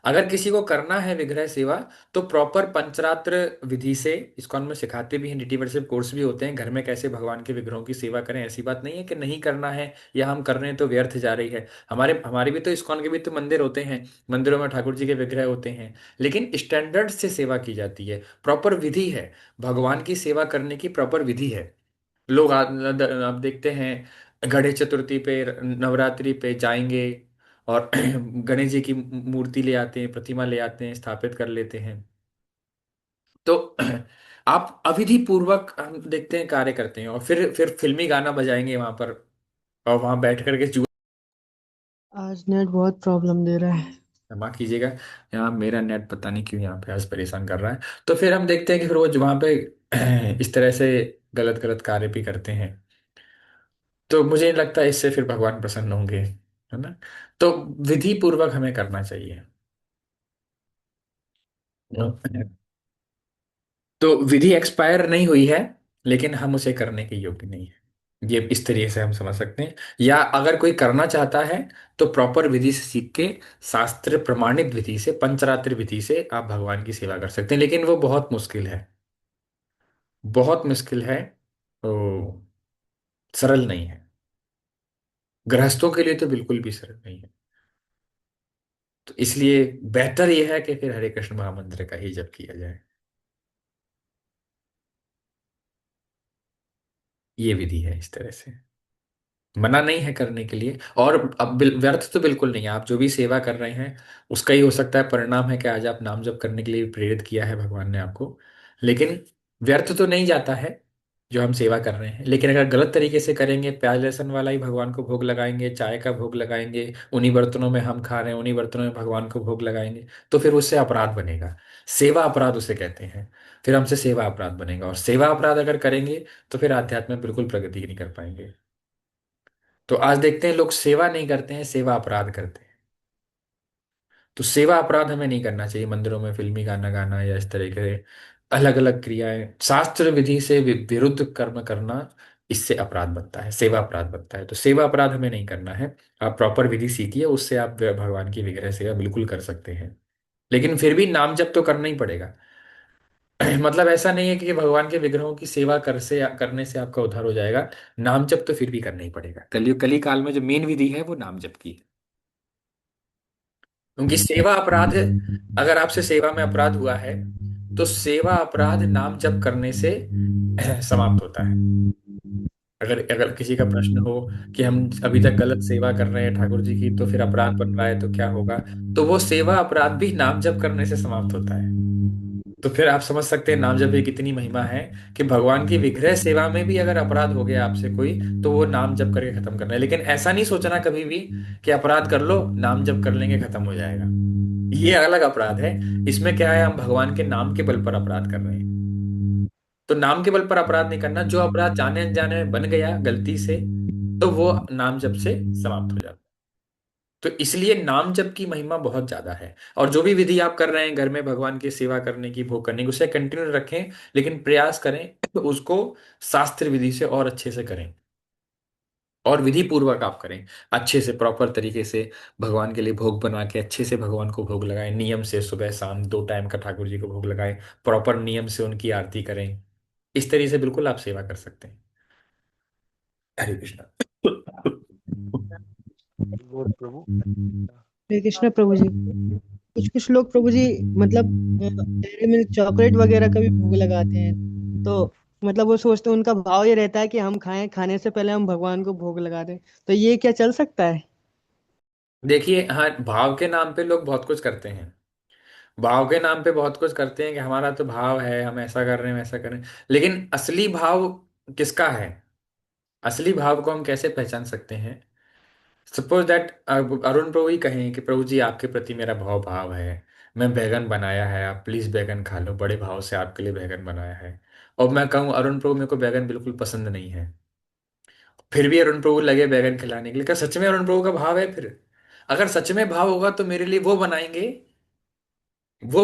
अगर किसी को करना है विग्रह सेवा, तो प्रॉपर पंचरात्र विधि से, इस्कॉन में सिखाते भी हैं, डीटी वर्शिप कोर्स भी होते हैं, घर में कैसे भगवान के विग्रहों की सेवा करें। ऐसी बात नहीं है कि नहीं करना है या हम कर रहे हैं तो व्यर्थ जा रही है। हमारे हमारे भी तो इस्कॉन के भी तो मंदिर होते हैं, मंदिरों में ठाकुर जी के विग्रह होते हैं, लेकिन स्टैंडर्ड से सेवा की जाती है, प्रॉपर विधि है। भगवान की सेवा करने की प्रॉपर विधि है। लोग आप देखते हैं गणेश चतुर्थी पे, नवरात्रि पे जाएंगे और गणेश जी की मूर्ति ले आते हैं, प्रतिमा ले आते हैं, स्थापित कर लेते हैं। तो आप अविधि पूर्वक हम देखते हैं कार्य करते हैं, और फिर फिल्मी गाना बजाएंगे वहां पर, और वहां बैठ करके जुआ। आज नेट बहुत प्रॉब्लम दे रहा है। क्षमा कीजिएगा, यहाँ मेरा नेट पता नहीं क्यों यहाँ पे आज परेशान कर रहा है। तो फिर हम देखते हैं कि फिर वो वहां पे इस तरह से गलत गलत कार्य भी करते हैं। तो मुझे नहीं लगता इससे फिर भगवान प्रसन्न होंगे, है ना? तो विधि पूर्वक हमें करना चाहिए। तो विधि एक्सपायर नहीं हुई है, लेकिन हम उसे करने के योग्य नहीं है। ये इस तरीके से हम समझ सकते हैं। या अगर कोई करना चाहता है तो प्रॉपर विधि से सीख के, शास्त्र प्रमाणित विधि से, पंचरात्र विधि से आप भगवान की सेवा कर सकते हैं, लेकिन वो बहुत मुश्किल है, बहुत मुश्किल है। तो सरल नहीं है, गृहस्थों के लिए तो बिल्कुल भी सरल नहीं है। तो इसलिए बेहतर यह है कि फिर हरे कृष्ण महामंत्र का ही जप किया जाए। ये विधि है इस तरह से। मना नहीं है करने के लिए। और अब व्यर्थ तो बिल्कुल नहीं है, आप जो भी सेवा कर रहे हैं उसका ही हो सकता है परिणाम है कि आज आप नाम जप करने के लिए प्रेरित किया है भगवान ने आपको। लेकिन व्यर्थ तो नहीं जाता है जो हम सेवा कर रहे हैं। लेकिन अगर गलत तरीके से करेंगे, प्याज लहसुन वाला ही भगवान को भोग लगाएंगे, चाय का भोग लगाएंगे, उन्हीं बर्तनों में हम खा रहे हैं, उन्हीं बर्तनों में भगवान को भोग लगाएंगे, तो फिर उससे अपराध बनेगा। सेवा अपराध उसे कहते हैं। फिर हमसे सेवा अपराध बनेगा, और सेवा अपराध अगर करेंगे तो फिर आध्यात्म में बिल्कुल प्रगति नहीं कर पाएंगे। तो आज देखते हैं लोग सेवा नहीं करते हैं, सेवा अपराध करते हैं। तो सेवा अपराध हमें नहीं करना चाहिए, मंदिरों में फिल्मी गाना गाना या इस तरह के अलग अलग क्रियाएं शास्त्र विधि से विरुद्ध कर्म करना, इससे अपराध बनता है, सेवा अपराध बनता है। तो सेवा अपराध हमें नहीं करना है। आप प्रॉपर विधि सीखिए, उससे आप भगवान की विग्रह सेवा बिल्कुल कर सकते हैं। लेकिन फिर भी नाम जप तो करना ही पड़ेगा। मतलब ऐसा नहीं है कि भगवान के विग्रहों की सेवा करने से आपका उद्धार हो जाएगा। नाम जप तो फिर भी करना ही पड़ेगा। कलयुग कली काल में जो मेन विधि है वो नाम जप की है। क्योंकि सेवा अपराध, अगर आपसे सेवा में अपराध हुआ है तो सेवा अपराध नाम जप करने से समाप्त होता है। अगर अगर किसी का प्रश्न हो कि हम अभी तक गलत सेवा कर रहे हैं ठाकुर जी की, तो फिर अपराध बन रहा है तो क्या होगा, तो वो सेवा अपराध भी नाम जप करने से समाप्त होता है। तो फिर आप समझ सकते हैं नाम जप की कितनी महिमा है, कि भगवान की विग्रह सेवा में भी अगर अपराध हो गया आपसे कोई, तो वो नाम जप करके खत्म करना है। लेकिन ऐसा नहीं सोचना कभी भी कि अपराध कर लो नाम जप कर लेंगे खत्म हो जाएगा। ये अलग अपराध है। इसमें क्या है, हम भगवान के नाम के बल पर अपराध कर रहे हैं। तो नाम के बल पर अपराध नहीं करना। जो अपराध जाने अनजाने में बन गया गलती से, तो वो नाम जप से समाप्त हो जाता है। तो इसलिए नाम जप की महिमा बहुत ज्यादा है। और जो भी विधि आप कर रहे हैं घर में भगवान की सेवा करने की, भोग करने की, उसे कंटिन्यू रखें। लेकिन प्रयास करें तो उसको शास्त्र विधि से और अच्छे से करें, और विधि पूर्वक आप करें, अच्छे से प्रॉपर तरीके से भगवान के लिए भोग बना के अच्छे से भगवान को भोग लगाएं, नियम से सुबह शाम 2 टाइम का ठाकुर जी को भोग लगाएं, प्रॉपर नियम से उनकी आरती करें। इस तरीके से बिल्कुल आप सेवा कर सकते हैं। हरे कृष्णा। बोल प्रभु। हरे कृष्ण प्रभु जी। कुछ कुछ लोग प्रभु जी मतलब डेयरी मिल्क चॉकलेट वगैरह का भी भोग लगाते हैं। तो मतलब वो सोचते हैं, उनका भाव ये रहता है कि हम खाएं, खाने से पहले हम भगवान को भोग लगा दें। तो ये क्या चल सकता है? देखिए, हाँ, भाव के नाम पे लोग बहुत कुछ करते हैं। भाव के नाम पे बहुत कुछ करते हैं कि हमारा तो भाव है, हम ऐसा कर रहे हैं वैसा कर रहे हैं। लेकिन असली भाव किसका है? असली भाव को हम कैसे पहचान सकते हैं? सपोज दैट अरुण प्रभु ही कहें कि प्रभु जी आपके प्रति मेरा भाव भाव है, मैं बैगन बनाया है, आप प्लीज बैगन खा लो, बड़े भाव से आपके लिए बैगन बनाया है। और मैं कहूँ अरुण प्रभु मेरे को बैगन बिल्कुल पसंद नहीं है, फिर भी अरुण प्रभु लगे बैगन खिलाने के लिए, क्या सच में अरुण प्रभु का भाव है? फिर अगर सच में भाव होगा तो मेरे लिए वो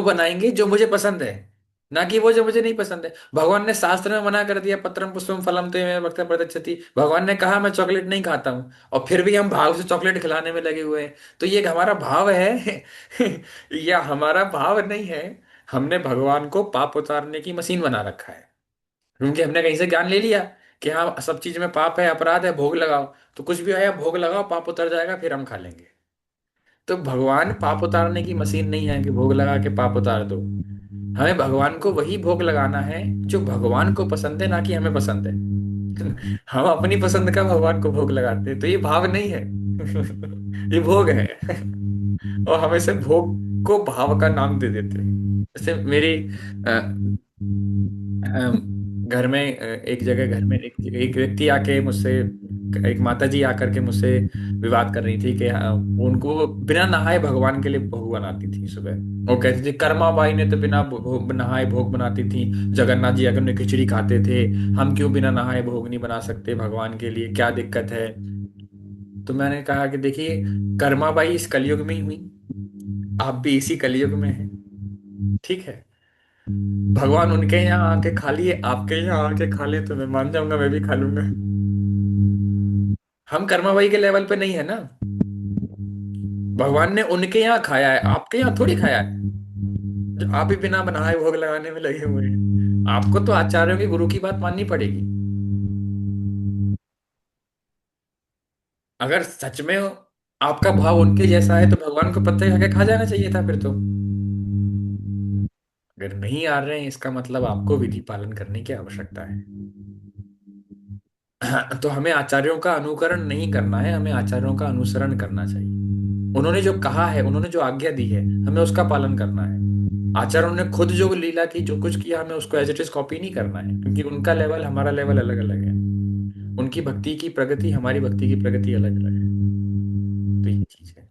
बनाएंगे जो मुझे पसंद है, ना कि वो जो मुझे नहीं पसंद है। भगवान ने शास्त्र में मना कर दिया, पत्रम पुष्पम फलम ते मे भक्तम प्रदच्छति, भगवान ने कहा मैं चॉकलेट नहीं खाता हूँ, और फिर भी हम भाव से चॉकलेट खिलाने में लगे हुए हैं। तो ये हमारा भाव है या हमारा भाव नहीं है? हमने भगवान को पाप उतारने की मशीन बना रखा है, क्योंकि हमने कहीं से ज्ञान ले लिया कि हाँ सब चीज में पाप है, अपराध है, भोग लगाओ। तो कुछ भी आया भोग लगाओ, पाप उतर जाएगा, फिर हम खा लेंगे। तो भगवान पाप उतारने की मशीन नहीं है कि भोग लगा के पाप उतार दो। हमें भगवान को वही भोग लगाना है जो भगवान को पसंद है, ना कि हमें पसंद है। हम अपनी पसंद का भगवान को भोग लगाते हैं, तो ये भाव नहीं है ये भोग है। और हम इसे भोग को भाव का नाम दे देते हैं। जैसे मेरी घर में एक जगह घर में एक व्यक्ति आके मुझसे, एक माता जी आकर के मुझसे विवाद कर रही थी कि उनको बिना नहाए भगवान के लिए भोग बनाती थी सुबह। वो कहती थी कर्मा बाई ने तो बिना नहाए भोग बनाती थी, जगन्नाथ जी अगर ने खिचड़ी खाते थे, हम क्यों बिना नहाए भोग नहीं बना सकते भगवान के लिए, क्या दिक्कत है? तो मैंने कहा कि देखिए, कर्मा बाई इस कलयुग में ही हुई, आप भी इसी कलयुग में हैं, ठीक है? भगवान उनके यहाँ आके खा लिए, आपके यहाँ आके खा ले तो मैं मान जाऊंगा, मैं भी खा लूंगा। हम कर्माबाई के लेवल पे नहीं है ना। भगवान ने उनके यहाँ खाया है, आपके यहाँ थोड़ी खाया है, जो आप ही बिना बनाए भोग लगाने में लगे हुए हैं। आपको तो आचार्यों की गुरु की बात माननी पड़ेगी। अगर सच में आपका भाव उनके जैसा है तो भगवान को पत्ते खाके खा जाना चाहिए था फिर तो। अगर नहीं आ रहे हैं इसका मतलब आपको विधि पालन करने की आवश्यकता है। तो हमें आचार्यों का अनुकरण नहीं करना है, हमें आचार्यों का अनुसरण करना चाहिए। उन्होंने जो कहा है, उन्होंने जो आज्ञा दी है, हमें उसका पालन करना है। आचार्यों ने खुद जो लीला की, जो कुछ किया, हमें उसको एज इट इज कॉपी नहीं करना है, क्योंकि उनका लेवल हमारा लेवल अलग अलग है। उनकी भक्ति की प्रगति, हमारी भक्ति की प्रगति अलग अलग है। तो ये चीज है।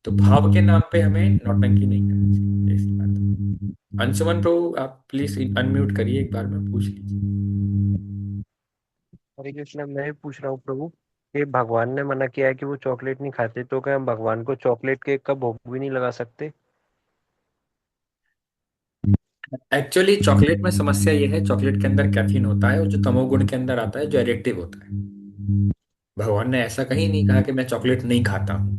तो भाव के नाम पे हमें नौटंकी नहीं करनी चाहिए, ऐसी बात है। अंशुमन प्रभु, आप प्लीज अनम्यूट करिए, एक बार में पूछ लीजिए। हरे कृष्णा, मैं भी पूछ रहा हूँ प्रभु कि भगवान ने मना किया है कि वो चॉकलेट नहीं खाते, तो क्या हम भगवान को चॉकलेट केक का भोग भी नहीं लगा सकते? एक्चुअली चॉकलेट में समस्या ये है, चॉकलेट के अंदर कैफीन होता है, और जो तमोगुण के अंदर आता है, जो एडिक्टिव होता है। भगवान ने ऐसा कहीं नहीं कहा कि मैं चॉकलेट नहीं खाता हूँ,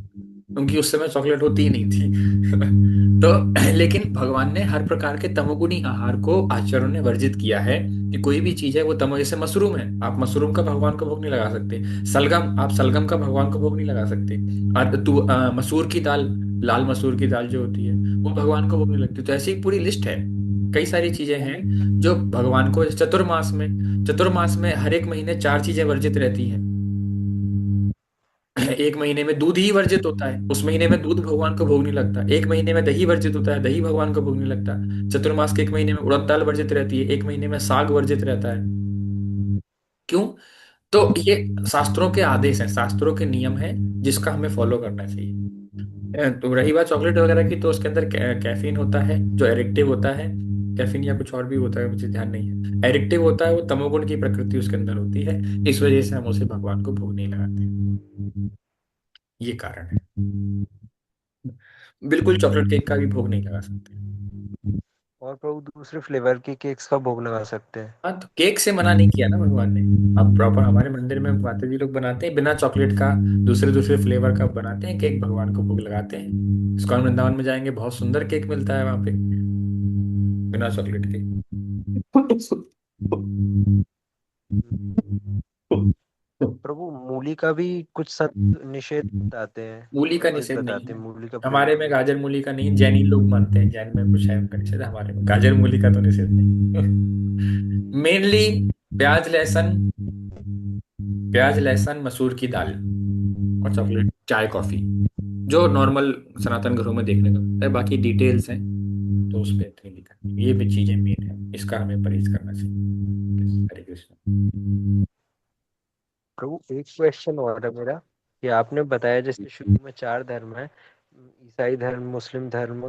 क्योंकि उस समय चॉकलेट होती ही नहीं थी। तो लेकिन भगवान ने हर प्रकार के तमोगुणी आहार को आचार्यों ने वर्जित किया है, कि कोई भी चीज है वो तमो, जैसे मशरूम है, आप मशरूम का भगवान को भोग नहीं लगा सकते। सलगम, आप सलगम का भगवान को भोग नहीं लगा सकते। और मसूर की दाल, लाल मसूर की दाल जो होती है, वो भगवान को भोग नहीं लगती। तो ऐसी एक पूरी लिस्ट है, कई सारी चीजें हैं जो भगवान को, चतुर्मास में हर एक महीने चार चीजें वर्जित रहती हैं। एक महीने में दूध ही वर्जित होता है, उस महीने में दूध भगवान को भोग नहीं लगता। एक महीने में दही वर्जित होता है, दही भगवान को भोग नहीं लगता। चतुर्मास के एक महीने में उड़द दाल वर्जित रहती है, एक महीने में साग वर्जित रहता है। क्यों? तो ये शास्त्रों के आदेश हैं, शास्त्रों के नियम है, जिसका हमें फॉलो करना चाहिए। तो रही बात चॉकलेट वगैरह की, तो उसके अंदर कैफीन होता है, जो एडिक्टिव होता है। कैफीन या कुछ और भी होता है, मुझे ध्यान नहीं है। एडिक्टिव होता है, वो तमोगुण की प्रकृति उसके अंदर होती है। इस वजह से हम उसे भगवान को भोग नहीं लगाते, ये कारण है। बिल्कुल चॉकलेट केक का भी भोग नहीं लगा सकते। और प्रभु दूसरे फ्लेवर के केक्स का भोग लगा सकते हैं? हाँ, तो केक से मना नहीं किया ना भगवान ने। अब प्रॉपर हमारे मंदिर में माता जी लोग बनाते हैं बिना चॉकलेट का, दूसरे दूसरे फ्लेवर का बनाते हैं केक, भगवान को भोग लगाते हैं। इस्कॉन वृंदावन में जाएंगे, बहुत सुंदर केक मिलता है वहां पे, बिना चॉकलेट के। प्रभु मूली का भी कुछ संत निषेध बताते हैं, मूली का वर्जित निषेध नहीं बताते है। हैं, मूली का हमारे प्रयोग में नहीं गाजर करना। मूली का नहीं, जैनी लोग मानते हैं, जैन में कुछ है उनका निषेध, हमारे में गाजर मूली का तो निषेध नहीं। मेनली प्याज लहसुन, प्याज लहसुन, मसूर की दाल, और चॉकलेट, चाय कॉफी, जो नॉर्मल सनातन घरों में देखने को मिलता है। बाकी डिटेल्स हैं तो उस पर इतनी दिक्कत नहीं, ये भी चीजें मेन है, इसका हमें परहेज करना चाहिए। हरे कृष्ण। प्रभु एक क्वेश्चन और है मेरा, कि आपने बताया जैसे शुरू में चार धर्म है, ईसाई धर्म, मुस्लिम धर्म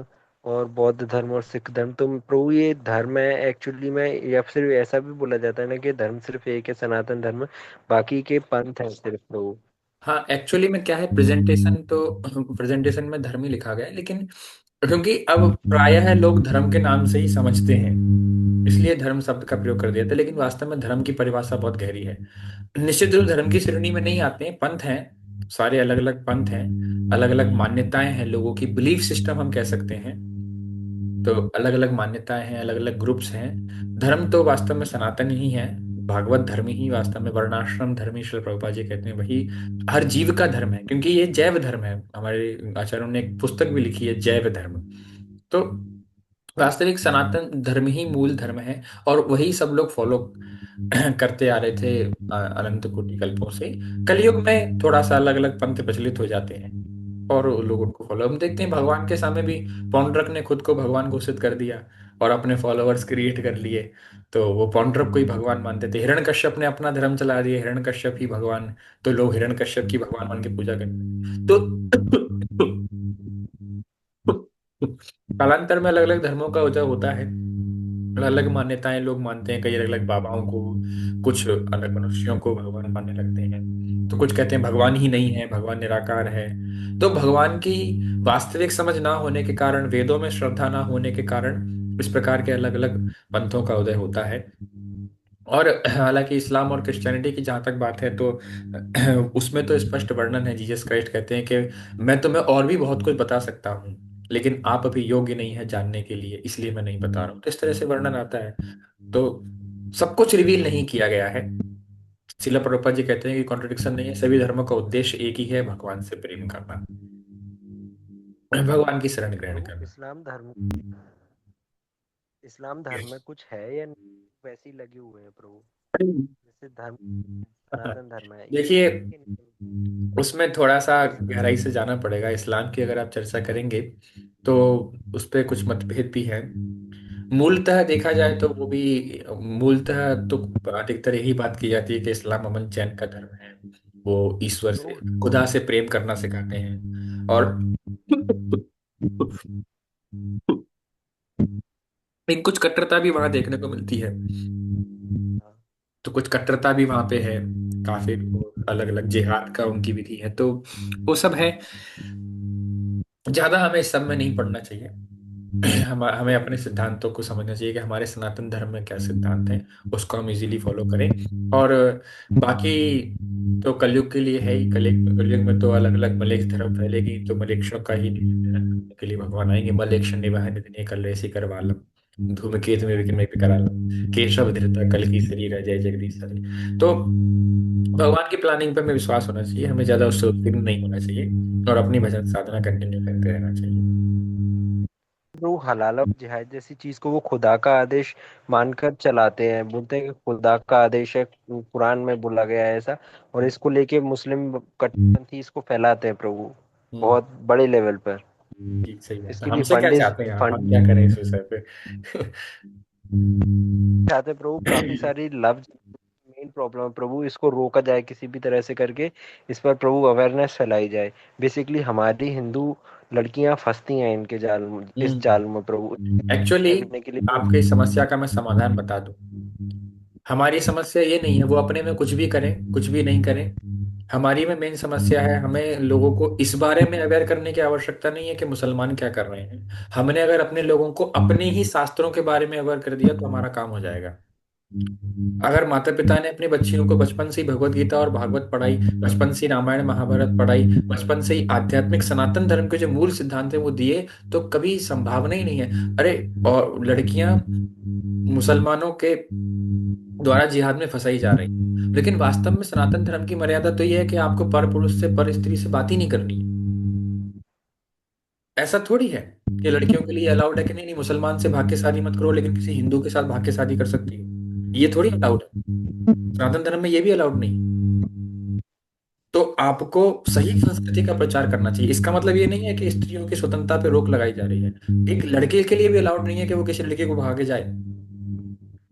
और बौद्ध धर्म और सिख धर्म, तो प्रभु ये धर्म है एक्चुअली में, या फिर ऐसा भी बोला जाता है ना कि धर्म सिर्फ एक है, सनातन धर्म, बाकी के पंथ है सिर्फ प्रभु? हाँ, एक्चुअली में क्या है, प्रेजेंटेशन तो प्रेजेंटेशन में धर्म ही लिखा गया है, लेकिन क्योंकि अब प्रायः लोग धर्म के नाम से ही समझते हैं, इसलिए धर्म शब्द का प्रयोग कर दिया था। लेकिन वास्तव में धर्म की परिभाषा बहुत गहरी है। निश्चित रूप धर्म की श्रेणी में नहीं आते हैं, पंथ हैं, सारे अलग अलग पंथ हैं, अलग अलग मान्यताएं हैं, लोगों की बिलीफ सिस्टम हम कह सकते हैं। तो अलग अलग मान्यताएं हैं, अलग अलग ग्रुप्स हैं। धर्म तो वास्तव में सनातन ही है, भागवत धर्म ही वास्तव में, वर्णाश्रम धर्म ही श्री प्रभुपाद जी कहते हैं, वही हर जीव का धर्म है, क्योंकि ये जैव धर्म है। हमारे आचार्यों ने एक पुस्तक भी लिखी है, जैव धर्म। तो वास्तविक सनातन धर्म ही मूल धर्म है, और वही सब लोग फॉलो करते आ रहे थे अनंत कोटि कल्पों से। कलयुग में थोड़ा सा अलग अलग पंथ प्रचलित हो जाते हैं, और लोग उनको फॉलो, हम देखते हैं भगवान के सामने भी पौंड्रक ने खुद को भगवान घोषित कर दिया, और अपने फॉलोअर्स क्रिएट कर लिए। तो वो पौंड्रक को ही भगवान मानते थे। हिरण्यकश्यप ने अपना धर्म चला दिया, हिरण्यकश्यप ही भगवान, तो लोग हिरण्यकश्यप की भगवान मान के पूजा करते हैं। तो कालांतर में अलग अलग धर्मों का उदय होता है, अलग अलग मान्यताएं लोग मानते हैं, कई अलग अलग बाबाओं को, कुछ अलग मनुष्यों को भगवान मानने लगते हैं। तो कुछ कहते हैं भगवान ही नहीं है, भगवान निराकार है। तो भगवान की वास्तविक समझ ना होने के कारण, वेदों में श्रद्धा ना होने के कारण, इस प्रकार के अलग अलग पंथों का उदय होता है। और हालांकि इस्लाम और क्रिश्चियनिटी की जहाँ तक बात है, तो उसमें तो स्पष्ट वर्णन है, जीसस क्राइस्ट कहते हैं कि मैं तुम्हें और भी बहुत कुछ बता सकता हूँ, लेकिन आप अभी योग्य नहीं है जानने के लिए, इसलिए मैं नहीं बता रहा हूँ। तो इस तरह से वर्णन आता है। तो सब कुछ रिवील नहीं किया गया है। शिला प्रभुपाद जी कहते हैं कि कॉन्ट्रडिक्शन नहीं है, सभी धर्मों का उद्देश्य एक ही है, भगवान से प्रेम करना, भगवान की शरण ग्रहण प्रभु करना। इस्लाम धर्म में कुछ है या नहीं? वैसे ही लगे हुए हैं प्रभु, जैसे धर्म सनातन धर्म है, ये देखिए, सही है कि नहीं? उसमें थोड़ा सा गहराई से जाना पड़ेगा। इस्लाम की अगर आप चर्चा करेंगे तो उस पे कुछ मतभेद भी हैं। मूलतः देखा जाए तो वो भी, मूलतः तो अधिकतर यही बात की जाती है कि इस्लाम अमन चैन का धर्म है। वो ईश्वर प्रभु से, खुदा से प्रेम करना सिखाते हैं। और लेकिन कुछ कट्टरता भी वहां देखने को मिलती है। हाँ, तो कुछ कट्टरता भी वहां पे है। काफी अलग अलग जिहाद का उनकी विधि है, तो वो सब है। ज्यादा हमें इस सब में नहीं पढ़ना चाहिए। हमें अपने सिद्धांतों को समझना चाहिए कि हमारे सनातन धर्म में क्या सिद्धांत हैं, उसको हम इजीली फॉलो करें। और बाकी तो कलयुग के लिए है ही। कलयुग में तो अलग अलग मलेच्छ धर्म फैलेगी, तो मलेच्छों का ही निवारण करने के लिए भगवान आएंगे। मलेच्छ निवाह निधने कलेसी करवालम, धूमकेतु में विक्रम में विकरालम, केशव धृता कल की शरीर जय जगदीश हरि। तो भगवान की प्लानिंग पे हमें विश्वास होना चाहिए, हमें ज्यादा उससे उद्विग्न नहीं होना चाहिए, और अपनी भजन साधना कंटिन्यू करते रहना चाहिए। वो हलाल और जिहाद जैसी चीज को वो खुदा का आदेश मानकर चलाते हैं, बोलते हैं कि खुदा का आदेश है, कुरान में बोला गया है ऐसा। और इसको लेके मुस्लिम कट्टरपंथी इसको फैलाते हैं प्रभु, हम्म। बहुत बड़े लेवल पर। ठीक, सही बात है। इसके लिए हमसे क्या फंडिंग चाहते हैं आप, हम क्या फंड करें इस विषय पे? चाहते हैं प्रभु, काफी सारी लव मेन प्रॉब्लम है प्रभु, इसको रोका जाए किसी भी तरह से करके, इस पर प्रभु अवेयरनेस फैलाई जाए। बेसिकली हमारी हिंदू लड़कियां फंसती हैं इनके जाल में, इस जाल में प्रभु एक्चुअली करने के लिए आपकी इस समस्या का मैं समाधान बता दूं। हमारी समस्या ये नहीं है वो अपने में कुछ भी करें कुछ भी नहीं करें। हमारी में मेन समस्या है, हमें लोगों को इस बारे में अवेयर करने की आवश्यकता नहीं है कि मुसलमान क्या कर रहे हैं। हमने अगर अपने लोगों को अपने ही शास्त्रों के बारे में अवेयर कर दिया तो हमारा काम हो जाएगा। अगर माता पिता ने अपनी बच्चियों को बचपन से ही भगवत गीता और भागवत पढ़ाई, बचपन से ही रामायण महाभारत पढ़ाई, बचपन से ही आध्यात्मिक सनातन धर्म के जो मूल सिद्धांत है वो दिए, तो कभी संभावना ही नहीं है। अरे, और लड़कियां मुसलमानों के द्वारा जिहाद में फंसाई जा रही, लेकिन वास्तव में सनातन धर्म की मर्यादा तो ये है कि आपको पर पुरुष से, पर स्त्री से बात ही नहीं करनी है। ऐसा थोड़ी है कि लड़कियों के लिए अलाउड है कि नहीं नहीं, मुसलमान से भाग के शादी मत करो लेकिन किसी हिंदू के साथ भाग के शादी कर सकती हो। ये थोड़ी अलाउड है। सनातन धर्म में ये भी अलाउड नहीं। तो आपको सही संस्कृति का प्रचार करना चाहिए। इसका मतलब ये नहीं है कि स्त्रियों की स्वतंत्रता पे रोक लगाई जा रही है। एक लड़के के लिए भी अलाउड नहीं है कि वो किसी लड़के को भागे जाए।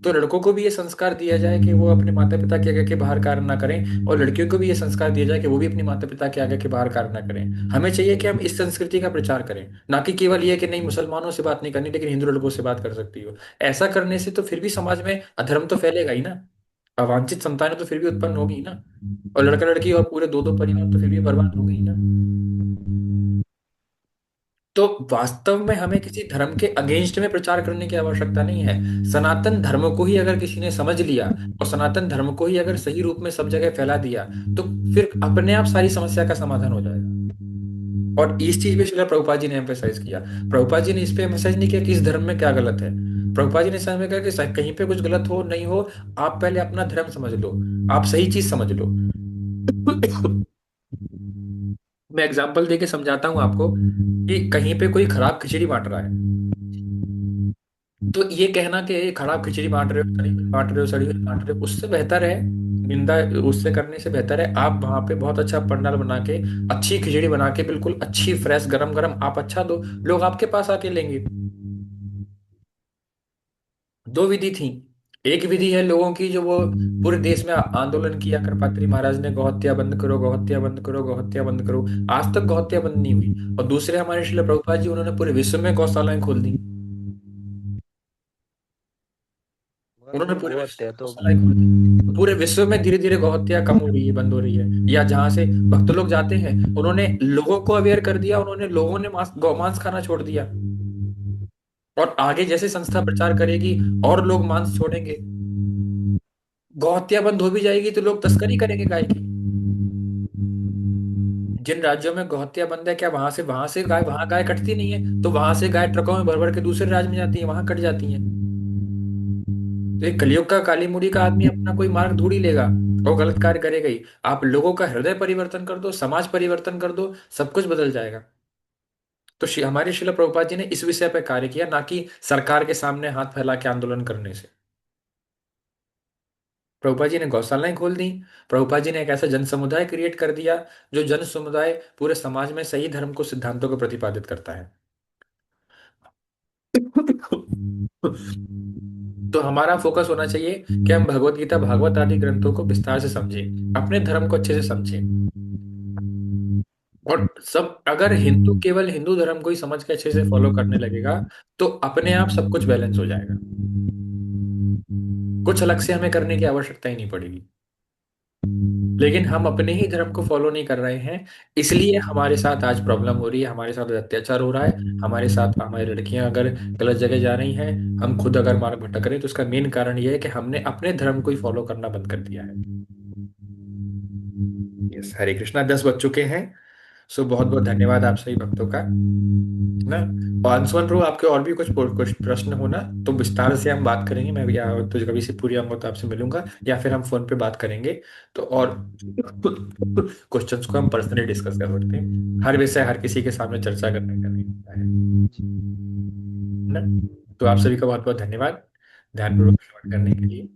तो लड़कों को भी ये संस्कार दिया जाए कि वो अपने माता पिता के आगे के बाहर कार्य ना करें, और लड़कियों को भी ये संस्कार दिया जाए कि वो भी अपने माता पिता के आगे के बाहर कार्य ना करें। हमें चाहिए कि हम इस संस्कृति का प्रचार करें, ना कि केवल ये कि नहीं मुसलमानों से बात नहीं करनी लेकिन हिंदू लड़कों से बात कर सकती हो। ऐसा करने से तो फिर भी समाज में अधर्म तो फैलेगा ही ना। अवांछित संतानें तो फिर भी उत्पन्न होगी ही ना। और लड़का लड़की और पूरे दो दो परिवार तो फिर भी बर्बाद हो गई ही ना। तो वास्तव में हमें किसी धर्म के अगेंस्ट में प्रचार करने की आवश्यकता नहीं है। सनातन धर्म को ही अगर किसी ने समझ लिया और सनातन धर्म को ही अगर सही रूप में सब जगह फैला दिया, तो फिर अपने आप सारी समस्या का समाधान हो जाएगा। और इस चीज पे श्रील प्रभुपाद जी ने एम्फेसाइज किया। प्रभुपाद जी ने इस पे एम्फेसाइज नहीं किया कि इस धर्म में क्या गलत है। प्रभुपाद जी ने समझ में कहा कि कहीं पे कुछ गलत हो नहीं हो, आप पहले अपना धर्म समझ लो, आप सही चीज समझ लो। मैं एग्जांपल देके समझाता हूँ आपको कि कहीं पे कोई खराब खिचड़ी बांट रहा है, तो ये कहना कि ये खराब खिचड़ी बांट रहे हो, सड़ी हुई बांट रहे हो, सड़ी हुई बांट रहे हो, उससे बेहतर है, निंदा उससे करने से बेहतर है आप वहां पे बहुत अच्छा पंडाल बना के, अच्छी खिचड़ी बना के, बिल्कुल अच्छी फ्रेश गरम गरम आप अच्छा दो, लोग आपके पास आके लेंगे। दो विधि थी। एक विधि है लोगों की जो वो पूरे देश में आंदोलन किया, करपात्री महाराज ने गौहत्या बंद करो, गौहत्या बंद करो, गौहत्या बंद करो। आज तक गौहत्या बंद नहीं हुई। और दूसरे हमारे श्रील प्रभुपाद जी, उन्होंने पूरे विश्व में गौशालाएं खोल दी। मगर उन्होंने प्रभु पूरे गौ विश्व हत्या में तो गौशालाएं खोल दी। तो पूरे विश्व में धीरे धीरे गौहत्या कम हो रही है, बंद हो रही है, या जहां से भक्त लोग जाते हैं उन्होंने लोगों को अवेयर कर दिया, उन्होंने लोगों ने गौमांस खाना छोड़ दिया। और आगे जैसे संस्था प्रचार करेगी और लोग मांस छोड़ेंगे, गौहत्या बंद हो भी जाएगी तो लोग तस्करी करेंगे गाय की। जिन राज्यों में गौहत्या बंद है, क्या वहां से गाय, वहां गाय कटती नहीं है? तो वहां से गाय ट्रकों में भर भर के दूसरे राज्य में जाती है, वहां कट जाती है। तो ये कलयुग का काली मुड़ी का आदमी अपना कोई मार्ग ढूंढ ही लेगा, और गलत कार्य करेगा ही। आप लोगों का हृदय परिवर्तन कर दो, समाज परिवर्तन कर दो, सब कुछ बदल जाएगा। तो हमारे शिला प्रभुपाद जी ने इस विषय पर कार्य किया, ना कि सरकार के सामने हाथ फैला के आंदोलन करने से। प्रभुपाद जी ने गौशालाएं खोल दी। प्रभुपाद जी ने एक ऐसा जन समुदाय क्रिएट कर दिया जो जन समुदाय पूरे समाज में सही धर्म को, सिद्धांतों को प्रतिपादित करता है। तो हमारा फोकस होना चाहिए कि हम भगवत गीता, भागवत आदि ग्रंथों को विस्तार से समझें, अपने धर्म को अच्छे से समझें। और सब, अगर हिंदू केवल हिंदू धर्म को ही समझ के अच्छे से फॉलो करने लगेगा तो अपने आप सब कुछ बैलेंस हो जाएगा। कुछ अलग से हमें करने की आवश्यकता ही नहीं पड़ेगी। लेकिन हम अपने ही धर्म को फॉलो नहीं कर रहे हैं, इसलिए हमारे साथ आज प्रॉब्लम हो रही है, हमारे साथ अत्याचार हो रहा है, हमारे साथ हमारी लड़कियां अगर गलत जगह जा रही हैं, हम खुद अगर मार्ग भटक रहे हैं, तो उसका मेन कारण यह है कि हमने अपने धर्म को ही फॉलो करना बंद कर दिया है। यस, हरे कृष्णा, 10 बज चुके हैं। सो बहुत बहुत धन्यवाद आप सभी भक्तों का, है ना। और अंशुमन प्रभु, आपके और भी कुछ प्रश्न हो ना, तो विस्तार से हम बात करेंगे। मैं या तो कभी से पूरी आऊंगा तो आपसे मिलूंगा, या फिर हम फोन पे बात करेंगे। तो और क्वेश्चंस को हम पर्सनली डिस्कस कर सकते हैं। हर विषय हर किसी के सामने चर्चा करने का नहीं होता है ना। तो आप सभी का बहुत बहुत धन्यवाद ध्यानपूर्वक श्रवण करने के लिए।